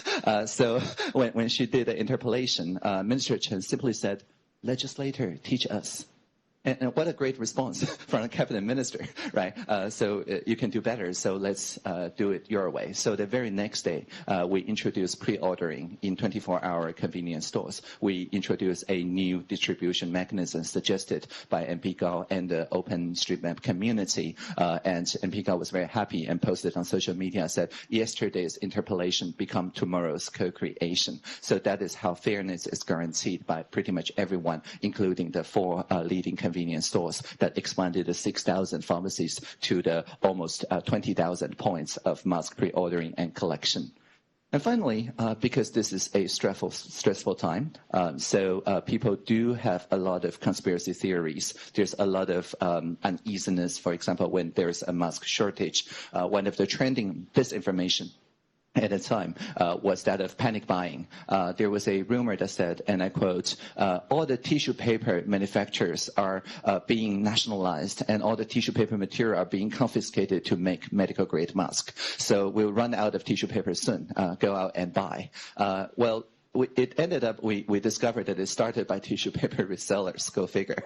So when she did the interpellation, Minister Chen simply said, "Legislator, teach us." And what a great response from a cabinet minister, right? So you can do better, so let's do it your way. So the very next day, we introduced pre-ordering in 24-hour convenience stores. We introduced a new distribution mechanism suggested by MP Gao and the OpenStreetMap community. And MP Gao was very happy and posted on social media, said, yesterday's interpellation become tomorrow's co-creation. So that is how fairness is guaranteed by pretty much everyone, including the 4 leading convenience stores that expanded the 6,000 pharmacies to the almost 20,000 points of mask pre-ordering and collection. And finally, because this is a stressful time, so people do have a lot of conspiracy theories. There's a lot of uneasiness. For example, when there's a mask shortage, one of the trending disinformation at the time was that of panic buying. There was a rumor that said, and I quote, all the tissue paper manufacturers are being nationalized and all the tissue paper material are being confiscated to make medical grade masks. So we'll run out of tissue paper soon. Go out and buy. Well, it ended up, we discovered that it started by tissue paper resellers, go figure.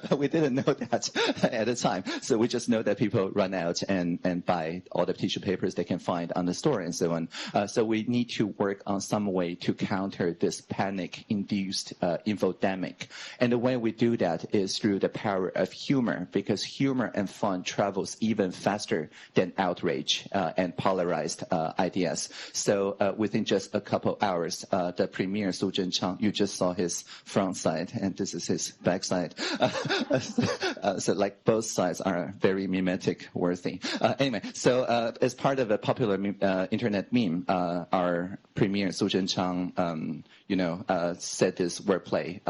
But we didn't know that at the time. So we just know that people run out and buy all the tissue papers they can find on the store and so on. So we need to work on some way to counter this panic-induced infodemic. And the way we do that is through the power of humor, because humor and fun travels even faster than outrage and polarized ideas. So within just a couple hours, the premier, Su Zhenchang, you just saw his front side, and this is his back side. So like both sides are very mimetic worthy. Anyway, so as part of a popular internet meme, our premier, Su Zhenchang, said this wordplay,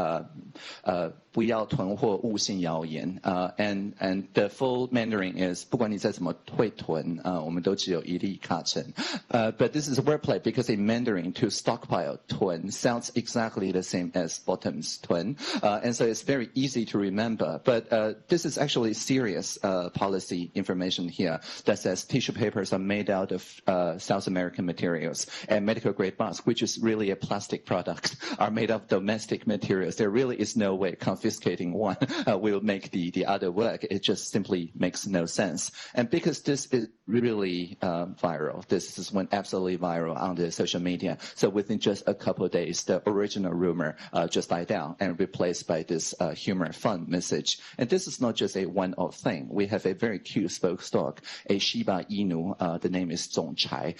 不要囤货勿信谣言 and the full Mandarin is 不管你再怎么会囤我们都只有一粒卡层 but this is a wordplay because in Mandarin to stockpile 囤 sounds exactly the same as bottoms 囤 and so it's very easy to remember but this is actually serious policy information here that says tissue papers are made out of South American materials and medical grade masks, which is really a plastic product, are made of domestic materials. There really is no way confiscating one will make the other work. It just simply makes no sense. And because this is really viral, this went absolutely viral on the social media. So within just a couple of days, the original rumor just died down and replaced by this humor fun message. And this is not just a one-off thing. We have a very cute spokesdog, a Shiba Inu. The name is Zongchai.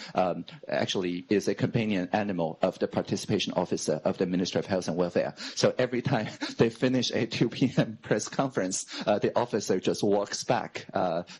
Actually is a companion animal of the participation officer of the Ministry of Health and Welfare. So every time they finish a 2 p.m. press conference, the officer just walks back.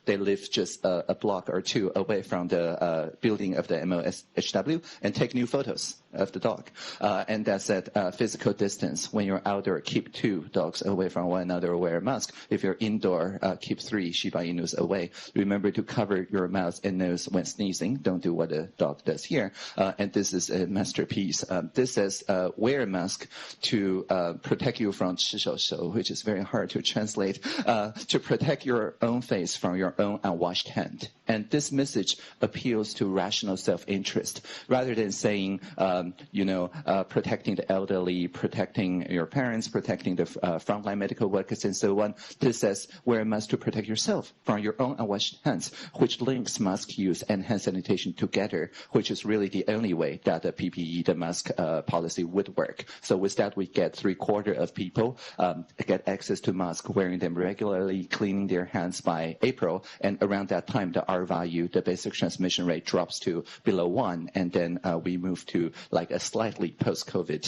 They live just a block or two away from the building of the MOSHW and take new photos of the dog. And that's at physical distance. When you're outdoor, keep 2 dogs away from one another, wear a mask. If you're indoor, keep 3 Shiba Inus away. Remember to cover your mouth and nose when sneezing. Don't do what a dog does here. And this is a masterpiece. This says, wear a mask to protect you from 吃手手, which is very hard to translate, to protect your own face from your own unwashed hand. And this message appeals to rational self-interest rather than saying, protecting the elderly, protecting your parents, protecting the frontline medical workers, and so on. This says, wear a mask to protect yourself from your own unwashed hands, which links mask use and hand sanitation together, which is really the only way that the PPE, the mask policy would work. So with that, we get 3/4 of people get access to masks, wearing them regularly, cleaning their hands by April. And around that time, the R value, the basic transmission rate drops to below 1. And then we move to like a slightly post-COVID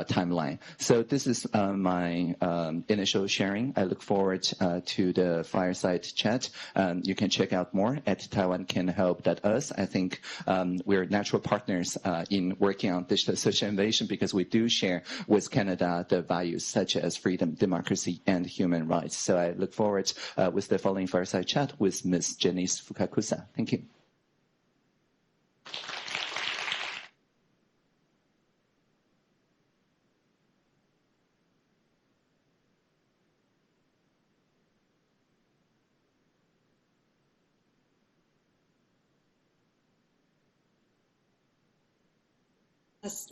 timeline. So this is my initial sharing. I look forward to the fireside chat. You can check out more at taiwancanhelp.us. I think we're natural partners in working on digital social innovation because we do share with Canada the values such as freedom, democracy, and human rights. So I look forward with the following fireside chat with Ms. Janice Fukakusa. Thank you.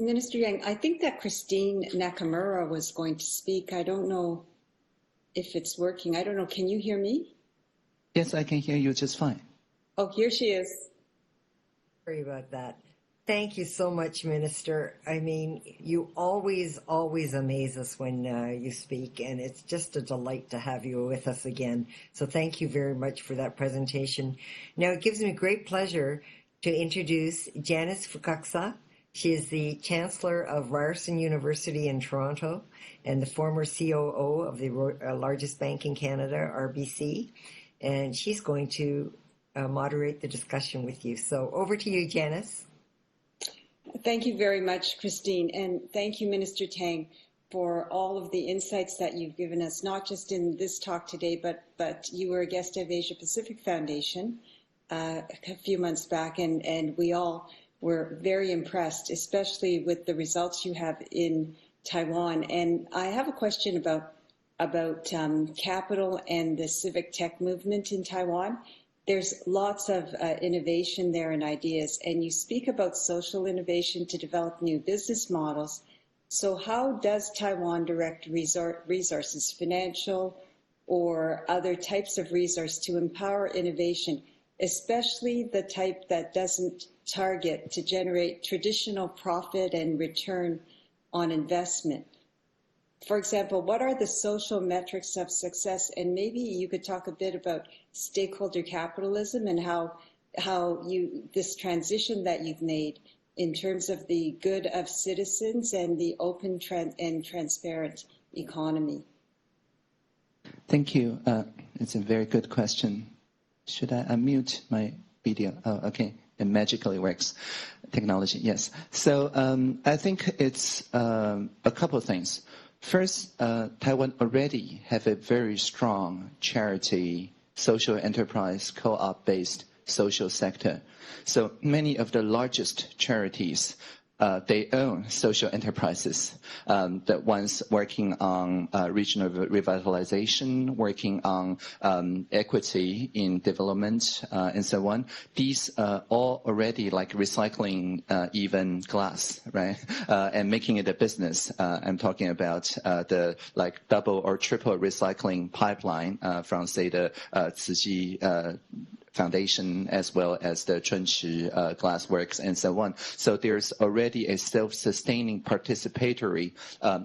Minister Yang, I think that Christine Nakamura was going to speak. I don't know if it's working. I don't know. Can you hear me? Yes, I can hear you just fine. Oh, here she is. Sorry about that. Thank you so much, Minister. I mean, you always amaze us when you speak, and it's just a delight to have you with us again. So thank you very much for that presentation. Now, it gives me great pleasure to introduce Janice Fukakusa. She is the Chancellor of Ryerson University in Toronto and the former COO of the largest bank in Canada, RBC. And she's going to moderate the discussion with you. So over to you, Janice. Thank you very much, Christine. And thank you, Minister Tang, for all of the insights that you've given us, not just in this talk today, but you were a guest of Asia Pacific Foundation a few months back, and we all were very impressed, especially with the results you have in Taiwan. And I have a question about capital and the civic tech movement in Taiwan. There's lots of innovation there and ideas, and you speak about social innovation to develop new business models. So how does Taiwan direct resources, financial or other types of resource, to empower innovation, especially the type that doesn't target to generate traditional profit and return on investment? For example, what are the social metrics of success? And maybe you could talk a bit about stakeholder capitalism and how this transition that you've made in terms of the good of citizens and the open and transparent economy. Thank you. It's a very good question. Should I unmute my video? Oh, okay. It magically works. Technology, yes. So I think it's a couple of things. First, Taiwan already have a very strong charity, social enterprise, co-op based social sector. So many of the largest charities, they own social enterprises, the ones working on regional revitalization, working on equity in development, and so on. These all already like recycling even glass, right? And making it a business. I'm talking about the like double or triple recycling pipeline from, say, the Tzu Foundation, as well as the Chunchi Glassworks, and so on. So there's already a self-sustaining participatory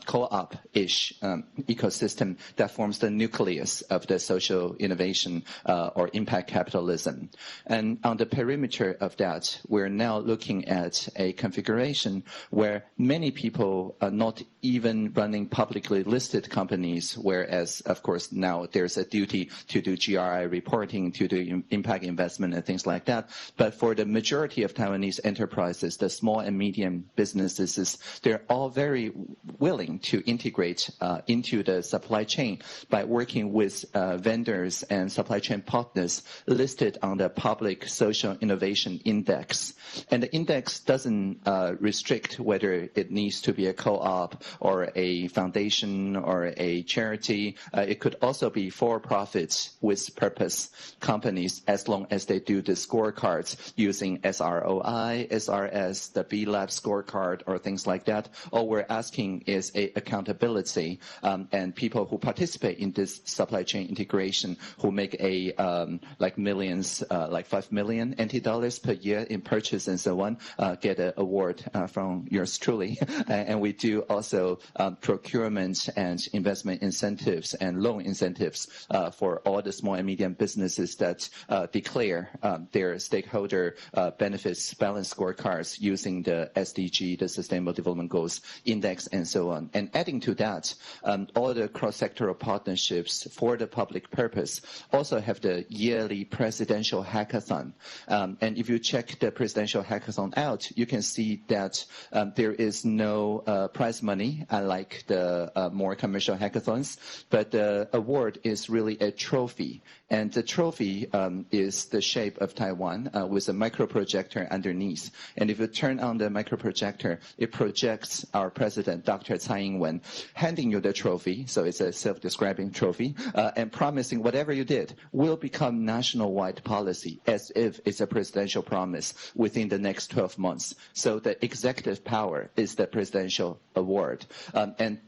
co-op-ish ecosystem that forms the nucleus of the social innovation or impact capitalism. And on the perimeter of that, we're now looking at a configuration where many people are not even running publicly listed companies, whereas, of course, now there's a duty to do GRI reporting, to do impact investment and things like that. But for the majority of Taiwanese enterprises, the small and medium businesses, they're all very willing to integrate into the supply chain by working with vendors and supply chain partners listed on the Public Social Innovation Index. And the index doesn't restrict whether it needs to be a co-op or a foundation or a charity. It could also be for-profits with purpose companies, as long as they do the scorecards using SROI, SRS, the B-Lab scorecard, or things like that. All we're asking is a accountability, and people who participate in this supply chain integration, who make like millions, like 5 million NT dollars per year in purchase and so on, get an award from yours truly. And we do also procurement and investment incentives and loan incentives for all the small and medium businesses that declare their stakeholder benefits balance scorecards using the SDG, the Sustainable Development Goals Index, and so on. And adding to that, all the cross-sectoral partnerships for the public purpose also have the yearly presidential hackathon. And if you check the presidential hackathon out, you can see that there is no prize money, unlike the more commercial hackathons, but the award is really a trophy. And the trophy is the shape of Taiwan with a microprojector underneath. And if you turn on the microprojector, it projects our president, Dr. Tsai Ing-wen, handing you the trophy, so it's a self-describing trophy, and promising whatever you did will become national-wide policy, as if it's a presidential promise within the next 12 months. So the executive power is the presidential award. And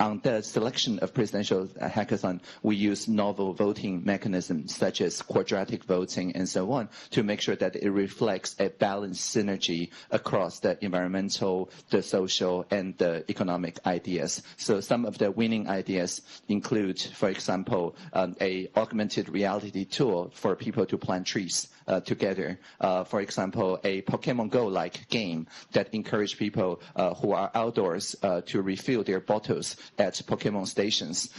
on the selection of presidential hackathon, we use novel voting mechanisms such as quadratic voting and so on to make sure that it reflects a balanced synergy across the environmental, the social, and the economic ideas. So some of the winning ideas include, for example, a augmented reality tool for people to plant trees together. For example, a Pokemon Go-like game that encourage people who are outdoors to refill their bottles at Pokemon stations,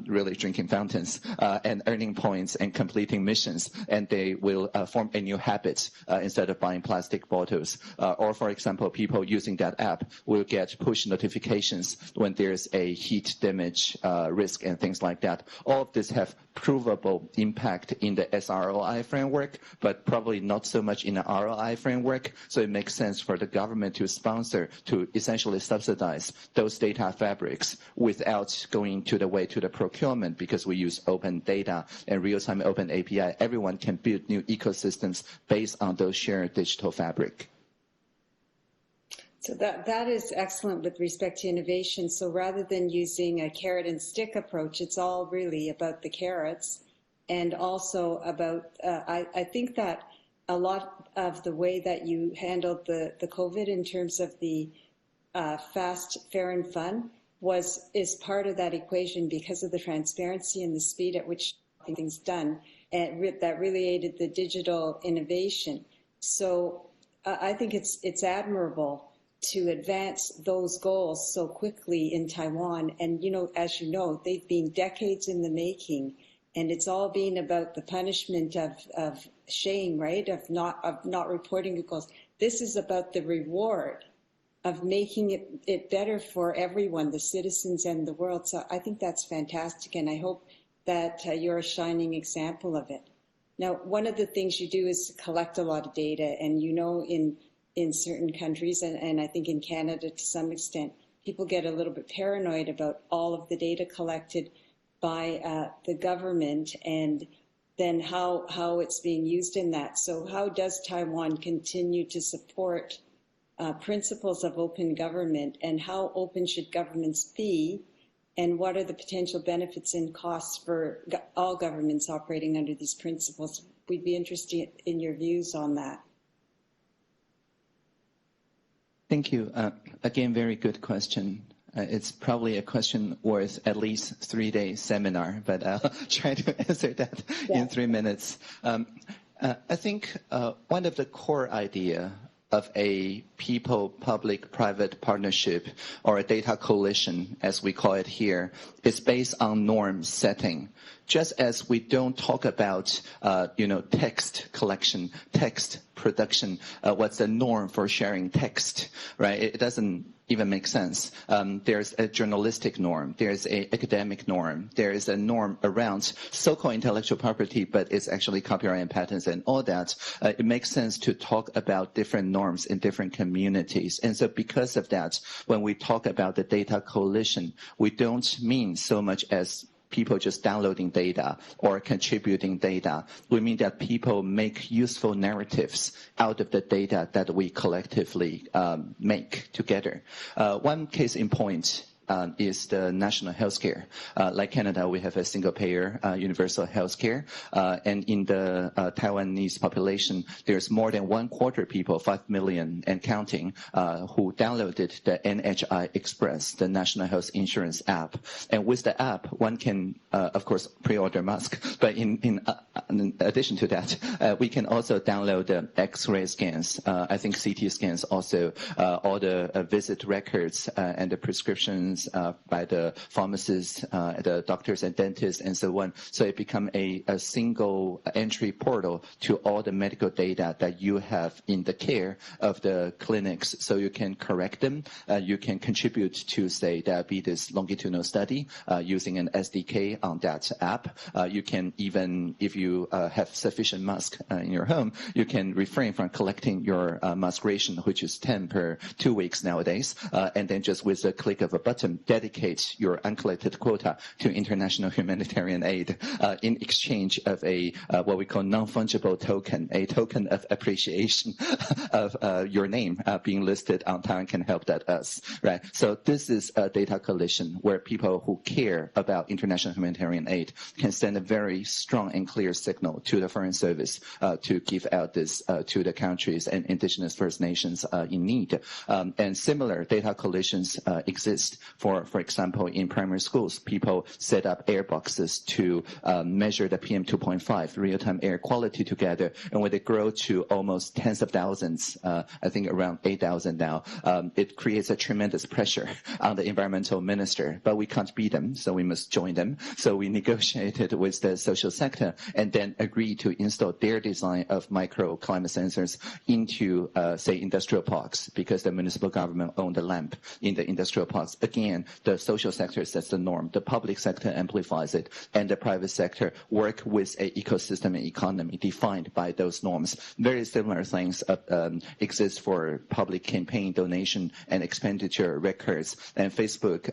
really drinking fountains, and earning points and completing missions, and they will form a new habit instead of buying plastic bottles. Or, for example, people using that app will get push notifications when there's a heat damage risk and things like that. All of this have provable impact in the SROI framework, but probably not so much in the ROI framework. So it makes sense for the government to sponsor, to essentially subsidize those data fabrics without going to the procurement, because we use open data and real-time open API. Everyone can build new ecosystems based on those shared digital fabric. So that is excellent with respect to innovation. So rather than using a carrot and stick approach, it's all really about the carrots, and also about, I think that a lot of the way that you handled the COVID in terms of the fast, fair, and fun is part of that equation because of the transparency and the speed at which things done, and that really aided the digital innovation. So I think it's admirable to advance those goals so quickly in Taiwan. And, as you know, they've been decades in the making, and it's all been about the punishment of shame, right? Of not reporting your goals. This is about the reward of making it better for everyone, the citizens and the world. So I think that's fantastic, and I hope that you're a shining example of it. Now, one of the things you do is collect a lot of data, and in certain countries, and I think in Canada to some extent, people get a little bit paranoid about all of the data collected by the government and then how it's being used in that. So how does Taiwan continue to support principles of open government, and how open should governments be, and what are the potential benefits and costs for all governments operating under these principles? We'd be interested in your views on that. Thank you. Again, very good question. It's probably a question worth at least 3-day seminar, but I'll try to answer that in 3 minutes. I think one of the core idea of a people-public-private partnership, or a data coalition, as we call it here, is based on norm setting. Just as we don't talk about, text collection, text production, what's the norm for sharing text, right? It doesn't even make sense. There's a journalistic norm. There's an academic norm. There is a norm around so-called intellectual property, but it's actually copyright and patents and all that. It makes sense to talk about different norms in different communities. And so because of that, when we talk about the data coalition, we don't mean so much as people just downloading data or contributing data. We mean that people make useful narratives out of the data that we collectively make together. One case in point is the national healthcare. Like Canada, we have a single-payer universal healthcare, and in the Taiwanese population, there's more than 1/4 people, 5 million and counting, who downloaded the NHI Express, the National Health Insurance app. And with the app, one can, of course, pre-order mask. But in addition to that, we can also download the X-ray scans. I think CT scans also, all the visit records and the prescriptions by the pharmacists, the doctors and dentists, and so on. So it become a single entry portal to all the medical data that you have in the care of the clinics. So you can correct them. You can contribute to, say, diabetes longitudinal study using an SDK on that app. You can even, if you have sufficient mask in your home, you can refrain from collecting your mask ration, which is 10 per 2 weeks nowadays, and then just with a click of a button, dedicate your uncollected quota to international humanitarian aid in exchange of a what we call non-fungible token, a token of appreciation of your name being listed on Taiwan Can Help That Us, right? So this is a data coalition where people who care about international humanitarian aid can send a very strong and clear signal to the Foreign Service to give out this to the countries and indigenous First Nations in need. And similar data coalitions exist. For example, in primary schools, people set up air boxes to measure the PM 2.5 real-time air quality together. And when they grow to almost tens of thousands, I think around 8,000 now, it creates a tremendous pressure on the environmental minister. But we can't beat them, so we must join them. So we negotiated with the social sector and then agreed to install their design of microclimate sensors into, say, industrial parks, because the municipal government owned the land in the industrial parks. Again, 2015, the social sector sets the norm, the public sector amplifies it, and the private sector work with an ecosystem and economy defined by those norms. Very similar things exist for public campaign donation and expenditure records. And Facebook,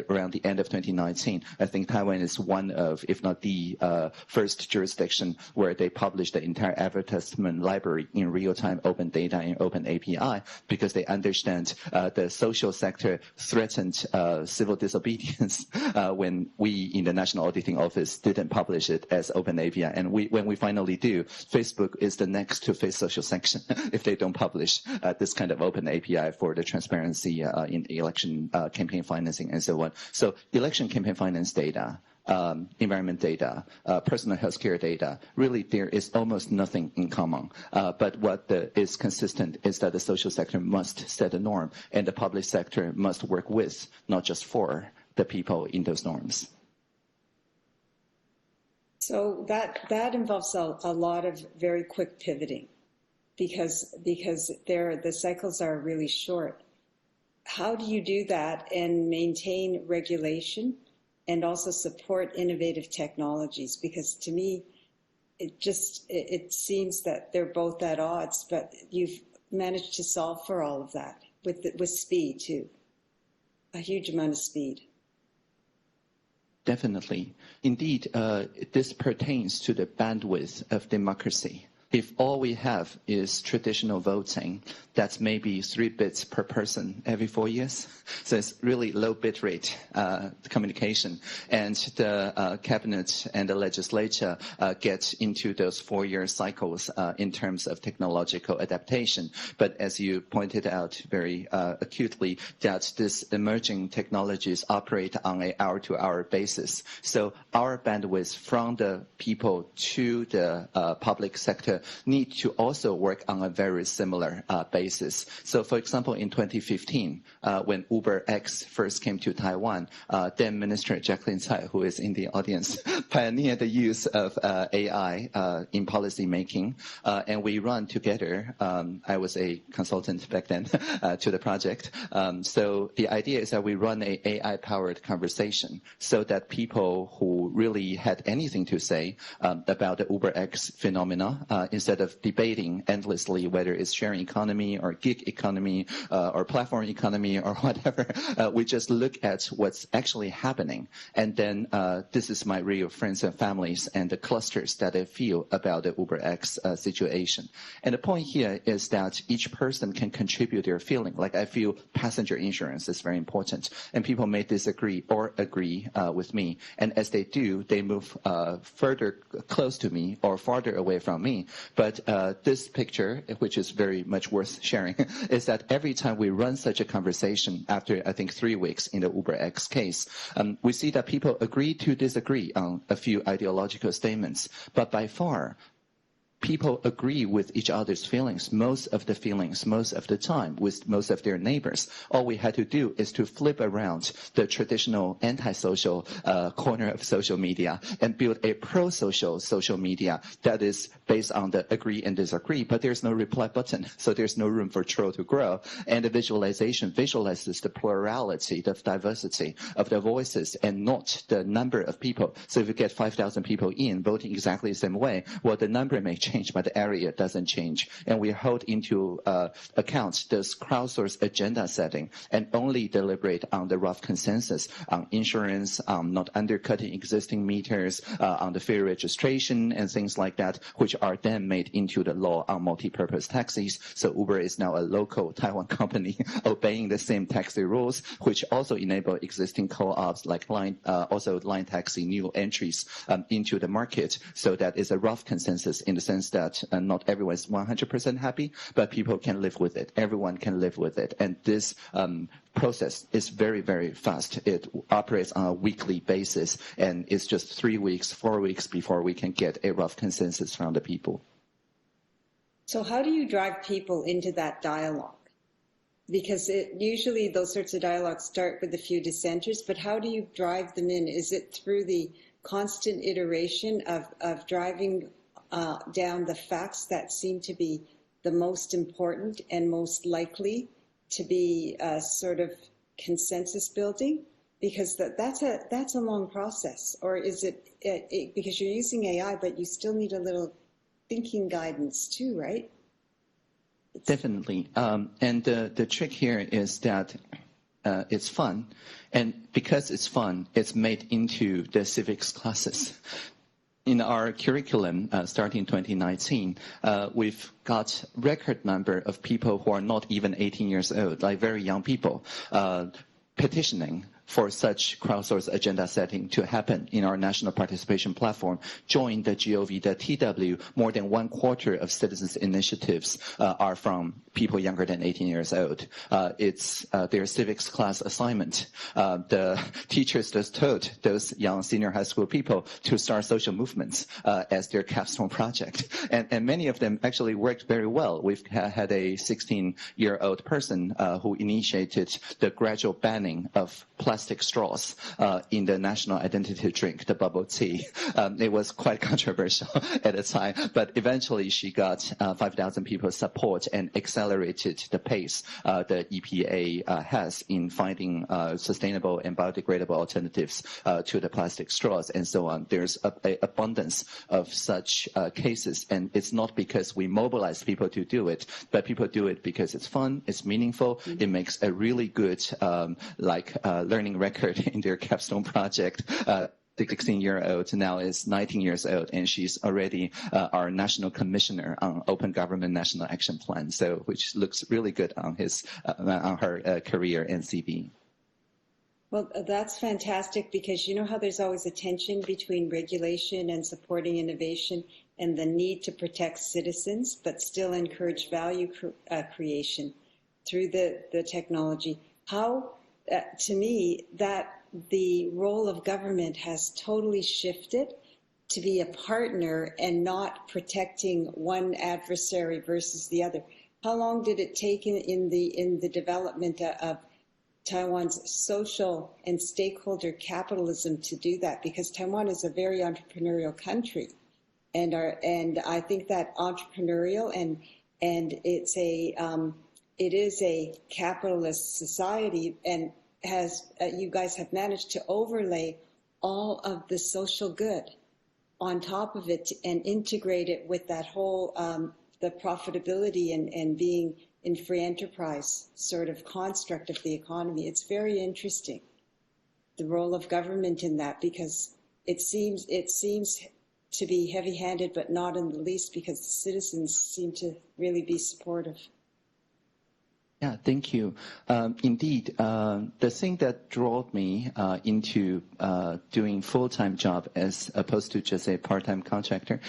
around the end of 2019, I think Taiwan is one of, if not the first jurisdiction where they publish the entire advertisement library in real-time open data and open API, because they understand the social sector threatened civil disobedience when we in the National Auditing Office didn't publish it as open API. And when we finally do, Facebook is the next to face social sanction if they don't publish this kind of open API for the transparency in election campaign financing and so on. So election campaign finance data, environment data, personal healthcare data, really there is almost nothing in common. But what is consistent is that the social sector must set a norm, and the public sector must work with, not just for, the people in those norms. So that involves a lot of very quick pivoting, because the cycles are really short. How do you do that and maintain regulation and also support innovative technologies? Because to me, it seems that they're both at odds, but you've managed to solve for all of that with speed too, a huge amount of speed. Definitely. Indeed, this pertains to the bandwidth of democracy. If all we have is traditional voting, that's maybe 3 bits per person every 4 years. So it's really low bit rate communication. And the cabinet and the legislature get into those 4-year cycles in terms of technological adaptation. But as you pointed out very acutely, that these emerging technologies operate on an hour-to-hour basis. So our bandwidth from the people to the public sector need to also work on a very similar basis. So for example, in 2015, when UberX first came to Taiwan, then Minister Jacqueline Tsai, who is in the audience, pioneered the use of AI in policy making, and we run together. I was a consultant back then to the project. So the idea is that we run an AI-powered conversation so that people who really had anything to say about the UberX phenomena, instead of debating endlessly whether it's sharing economy or gig economy or platform economy or whatever, we just look at what's actually happening. And then this is my real friends and families and the clusters that I feel about the UberX situation. And the point here is that each person can contribute their feeling. Like I feel passenger insurance is very important, and people may disagree or agree with me. And as they do, they move further close to me or farther away from me. But this picture, which is very much worth sharing, is that every time we run such a conversation, after I think 3 weeks in the UberX case, we see that people agree to disagree on a few ideological statements. But by far, people agree with each other's feelings, most of the time, with most of their neighbors. All we had to do is to flip around the traditional anti-social corner of social media and build a pro-social social media that is based on the agree and disagree, but there's no reply button, so there's no room for troll to grow. And the visualization visualizes the plurality, the diversity of the voices and not the number of people. So if you get 5,000 people in voting exactly the same way, well, the number may change, but the area doesn't change. And we hold into account this crowdsourced agenda setting and only deliberate on the rough consensus on insurance, not undercutting existing meters, on the fare registration and things like that, which are then made into the law on multi-purpose taxis. So Uber is now a local Taiwan company obeying the same taxi rules, which also enable existing co-ops like Line Taxi new entries into the market. So that is a rough consensus in the sense that not everyone is 100% happy, but people can live with it. Everyone can live with it. And this process is very, very fast. It operates on a weekly basis, and it's just 3 weeks, 4 weeks before we can get a rough consensus from the people. So how do you drive people into that dialogue? Because usually those sorts of dialogues start with a few dissenters, but how do you drive them in? Is it through the constant iteration of driving down the facts that seem to be the most important and most likely to be sort of consensus building? Because that's a long process. Or is it because you're using AI, but you still need a little thinking guidance too, right? Definitely. And the trick here is that it's fun. And because it's fun, it's made into the civics classes. In our curriculum, starting 2019, we've got record number of people who are not even 18 years old, like very young people, petitioning for such crowdsourced agenda setting to happen in our national participation platform. Join the GOV, the TW. More than 1/4 of citizens' initiatives are from people younger than 18 years old. It's their civics class assignment. The teachers just told those young senior high school people to start social movements as their capstone project. And many of them actually worked very well. We've had a 16-year-old person who initiated the gradual banning of plastic straws in the national identity drink, the bubble tea. It was quite controversial at the time, but eventually she got 5,000 people's support and accelerated the pace the EPA has in finding sustainable and biodegradable alternatives to the plastic straws and so on. There's an abundance of such cases, and it's not because we mobilize people to do it, but people do it because it's fun, it's meaningful, it makes a really good learning record in their capstone project. The 16-year-old now is 19 years old, and she's already our national commissioner on Open Government National Action Plan, so which looks really good on her career and CV. Well, that's fantastic, because you know how there's always a tension between regulation and supporting innovation and the need to protect citizens, but still encourage value creation through the technology. How, to me, that the role of government has totally shifted to be a partner and not protecting one adversary versus the other. How long did it take in the development of Taiwan's social and stakeholder capitalism to do that? Because Taiwan is a very entrepreneurial country, and I think that entrepreneurial and it is a capitalist society, and you guys have managed to overlay all of the social good on top of it and integrate it with that whole the profitability and being in free enterprise sort of construct of the economy. It's very interesting, the role of government in that, because it seems to be heavy-handed, but not in the least, because the citizens seem to really be supportive. Yeah, thank you. Indeed, the thing that drove me into doing full-time job as opposed to just a part-time contractor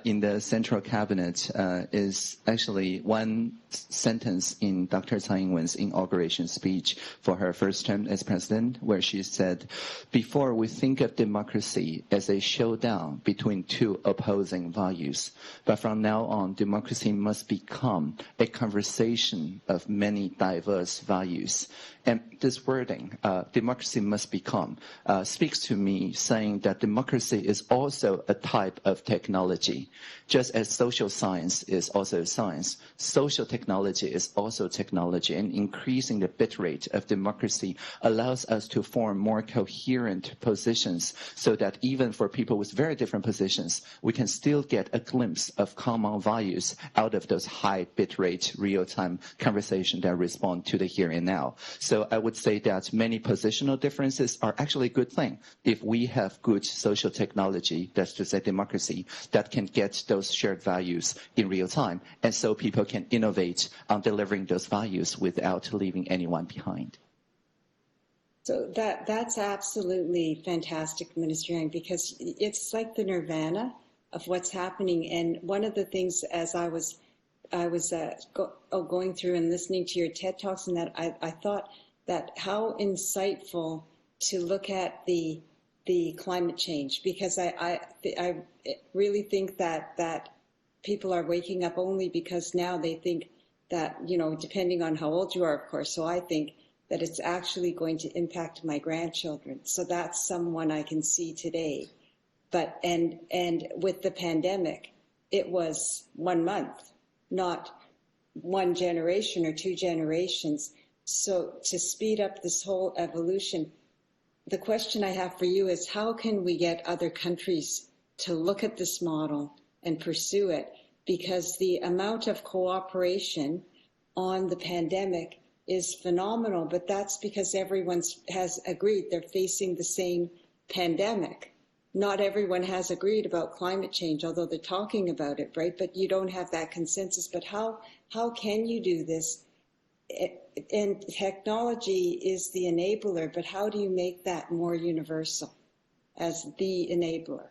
in the central cabinet is actually one sentence in Dr. Tsai Ing-wen's inauguration speech for her first term as president, where she said, "Before we think of democracy as a showdown between two opposing values, but from now on, democracy must become a conversation of many diverse values." And this wording, democracy must become, speaks to me, saying that democracy is also a type of technology. Just as social science is also science, social technology is also technology, and increasing the bit rate of democracy allows us to form more coherent positions so that even for people with very different positions, we can still get a glimpse of common values out of those high bit rate real-time conversations that respond to the here and now. So I would say that many positional differences are actually a good thing if we have good social technology, that's to say democracy, that can get those shared values in real time, and so people can innovate on delivering those values without leaving anyone behind. So that's absolutely fantastic, Minister Yang, because it's like the nirvana of what's happening. And one of the things, as I was going through and listening to your TED Talks, and that I thought that how insightful to look at the climate change, because I really think that people are waking up only because now they think that, depending on how old you are, of course, so I think that it's actually going to impact my grandchildren. So that's someone I can see today. But and with the pandemic, it was 1 month, not one generation or two generations. So to speed up this whole evolution, the question I have for you is how can we get other countries to look at this model and pursue it? Because the amount of cooperation on the pandemic is phenomenal, but that's because everyone has agreed they're facing the same pandemic. Not everyone has agreed about climate change, although they're talking about it, right? But you don't have that consensus. But how can you do this? And technology is the enabler, but how do you make that more universal as the enabler?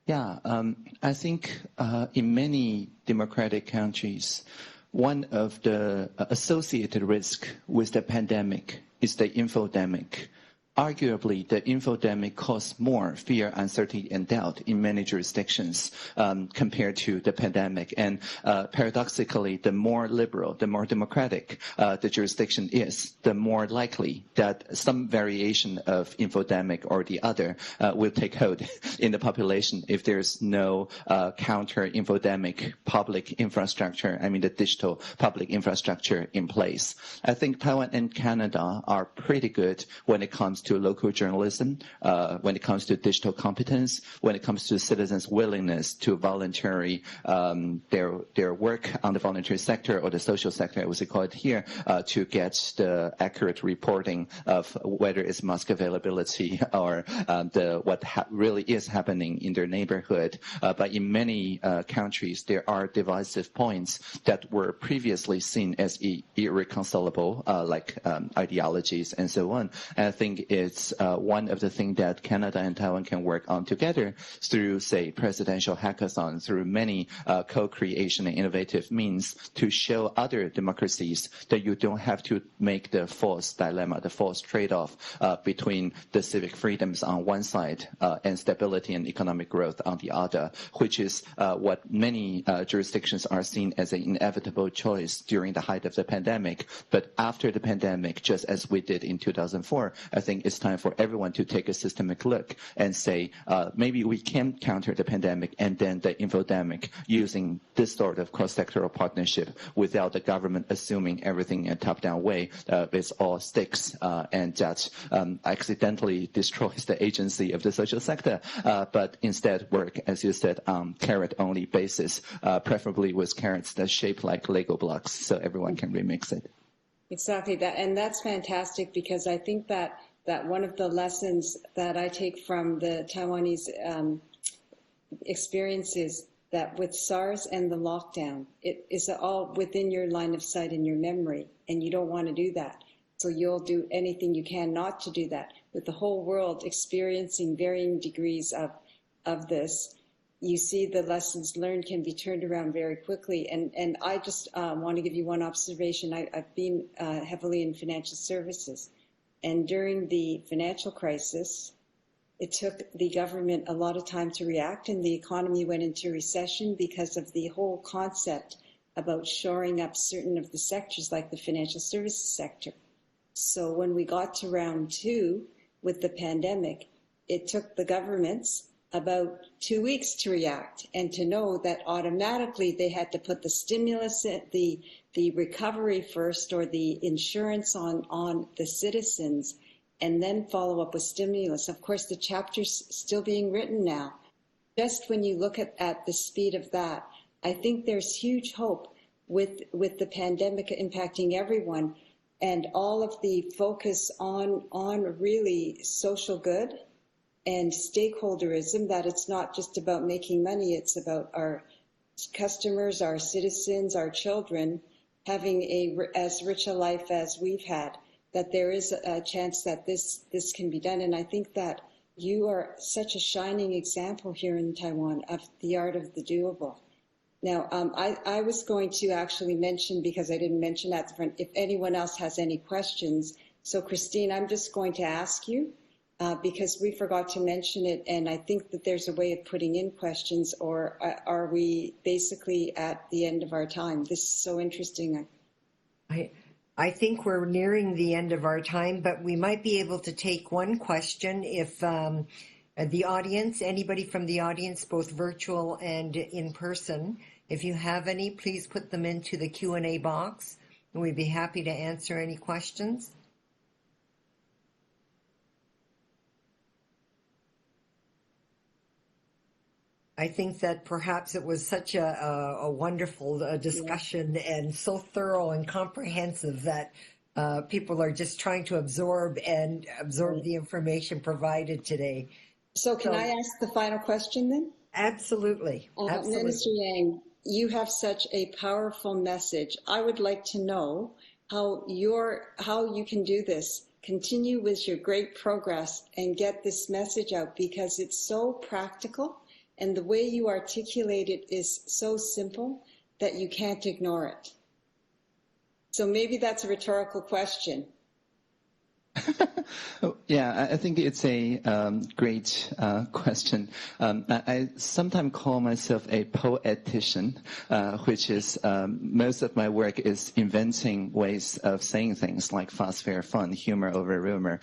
Yeah, I think in many democratic countries, one of the associated risks with the pandemic is the infodemic. Arguably, the infodemic caused more fear, uncertainty, and doubt in many jurisdictions compared to the pandemic. And paradoxically, the more liberal, the more democratic the jurisdiction is, the more likely that some variation of infodemic or the other will take hold in the population if there's no counter-infodemic public infrastructure, I mean the digital public infrastructure in place. I think Taiwan and Canada are pretty good when it comes to local journalism, when it comes to digital competence, when it comes to citizens' willingness to voluntarily their work on the voluntary sector or the social sector, as we call it here, to get the accurate reporting of whether it's mask availability or what really is happening in their neighborhood. But in many countries, there are divisive points that were previously seen as irreconcilable, like ideologies and so on. And I think it's one of the things that Canada and Taiwan can work on together through, say, presidential hackathon, through many co-creation and innovative means to show other democracies that you don't have to make the false dilemma, the false trade-off between the civic freedoms on one side and stability and economic growth on the other, which is what many jurisdictions are seen as an inevitable choice during the height of the pandemic. But after the pandemic, just as we did in 2004, I think it's time for everyone to take a systemic look and say, maybe we can counter the pandemic and then the infodemic using this sort of cross-sectoral partnership without the government assuming everything in a top-down way. It's all sticks and that accidentally destroys the agency of the social sector, but instead work, as you said, on carrot-only basis, preferably with carrots that shape like Lego blocks so everyone can remix it. Exactly that, and that's fantastic because I think that one of the lessons that I take from the Taiwanese experience is that with SARS and the lockdown, it is all within your line of sight and your memory, and you don't want to do that. So you'll do anything you can not to do that. With the whole world experiencing varying degrees of this, you see the lessons learned can be turned around very quickly. And I just want to give you one observation. I've been heavily in financial services. And during the financial crisis, it took the government a lot of time to react, and the economy went into recession because of the whole concept about shoring up certain of the sectors like the financial services sector. So when we got to round two with the pandemic, it took the governments about 2 weeks to react and to know that automatically they had to put the stimulus, the recovery first, or the insurance on the citizens, and then follow up with stimulus. Of course, the chapter's still being written now. Just when you look at the speed of that, I think there's huge hope with the pandemic impacting everyone and all of the focus on really social good and stakeholderism, that it's not just about making money, it's about our customers, our citizens, our children having as rich a life as we've had, that there is a chance that this can be done. And I think that you are such a shining example here in Taiwan of the art of the doable. Now, I was going to actually mention, because I didn't mention at the front, if anyone else has any questions. So Christine, I'm just going to ask you, because we forgot to mention it, and I think that there's a way of putting in questions, or are we basically at the end of our time? This is so interesting. I think we're nearing the end of our time, but we might be able to take one question if the audience, anybody from the audience, both virtual and in person, if you have any, please put them into the Q&A box, and we'd be happy to answer any questions. I think that perhaps it was such a wonderful discussion and so thorough and comprehensive that people are just trying to absorb the information provided today. So can I ask the final question then? Absolutely. Absolutely. Minister Yang, you have such a powerful message. I would like to know how you can do this. Continue with your great progress and get this message out, because it's so practical and the way you articulate it is so simple that you can't ignore it. So maybe that's a rhetorical question. Yeah, I think it's a great question. I sometimes call myself a poetician, which is most of my work is inventing ways of saying things like fast, fair, fun, humor over rumor,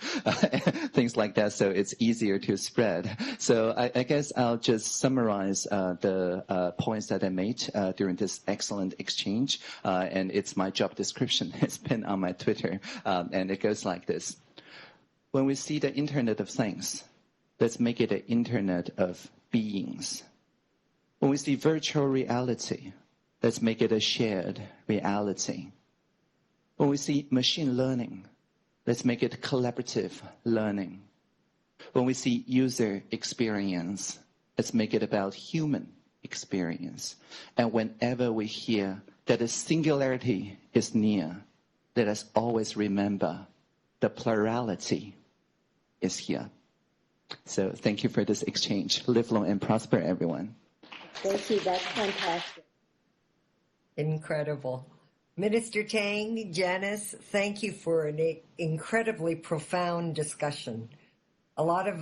things like that, so it's easier to spread. So I guess I'll just summarize the points that I made during this excellent exchange, and it's my job description. It's pinned on my Twitter, and it goes like this. When we see the Internet of Things, let's make it an Internet of beings. When we see virtual reality, let's make it a shared reality. When we see machine learning, let's make it collaborative learning. When we see user experience, let's make it about human experience. And whenever we hear that a singularity is near, let us always remember the plurality is here. So thank you for this exchange. Live long and prosper, everyone. Thank you. That's fantastic. Incredible. Minister Tang, Janice, thank you for an incredibly profound discussion. A lot of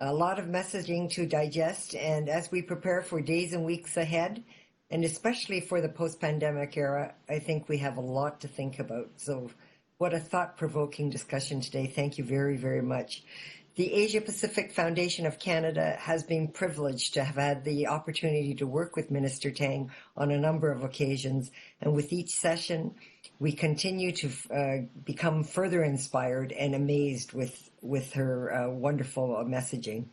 messaging to digest, and as we prepare for days and weeks ahead, and especially for the post-pandemic era, I think we have a lot to think about. So what a thought-provoking discussion today. Thank you very, very much. The Asia Pacific Foundation of Canada has been privileged to have had the opportunity to work with Minister Tang on a number of occasions. And with each session, we continue to become further inspired and amazed with her wonderful messaging.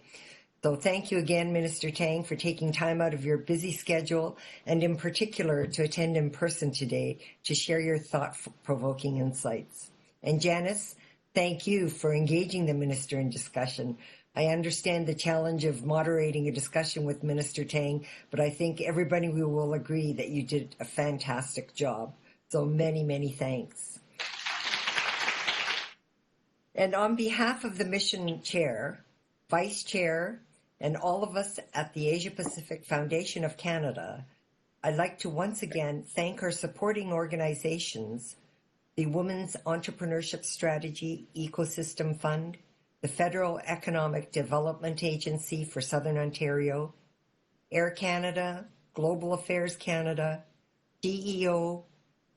So thank you again, Minister Tang, for taking time out of your busy schedule and in particular to attend in person today to share your thought-provoking insights. And Janice, thank you for engaging the Minister in discussion. I understand the challenge of moderating a discussion with Minister Tang, but I think everybody will agree that you did a fantastic job. So many, many thanks. And on behalf of the mission chair, vice chair, and all of us at the Asia Pacific Foundation of Canada, I'd like to once again thank our supporting organizations, the Women's Entrepreneurship Strategy Ecosystem Fund, the Federal Economic Development Agency for Southern Ontario, Air Canada, Global Affairs Canada, DEO,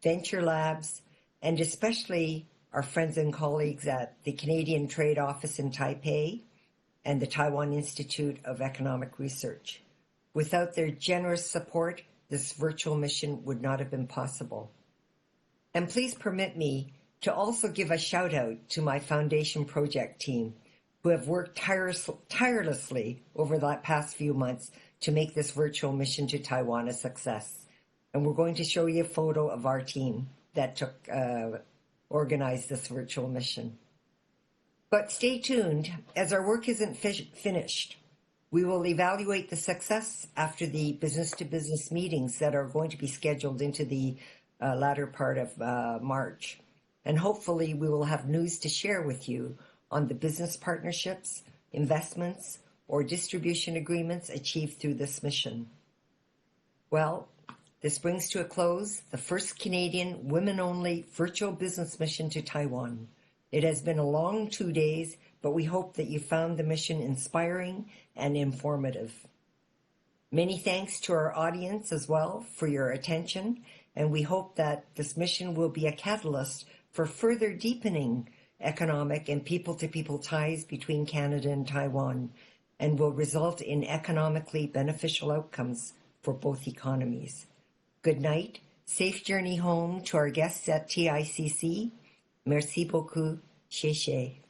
Venture Labs, and especially our friends and colleagues at the Canadian Trade Office in Taipei, and the Taiwan Institute of Economic Research. Without their generous support, this virtual mission would not have been possible. And please permit me to also give a shout out to my foundation project team, who have worked tirelessly over the past few months to make this virtual mission to Taiwan a success. And we're going to show you a photo of our team that organized this virtual mission. But stay tuned, as our work isn't finished. We will evaluate the success after the business-to-business meetings that are going to be scheduled into the latter part of March. And hopefully we will have news to share with you on the business partnerships, investments, or distribution agreements achieved through this mission. Well, this brings to a close the first Canadian women-only virtual business mission to Taiwan. It has been a long 2 days, but we hope that you found the mission inspiring and informative. Many thanks to our audience as well for your attention, and we hope that this mission will be a catalyst for further deepening economic and people-to-people ties between Canada and Taiwan, and will result in economically beneficial outcomes for both economies. Good night, Safe journey home to our guests at TICC. Merci beaucoup. Xie xie.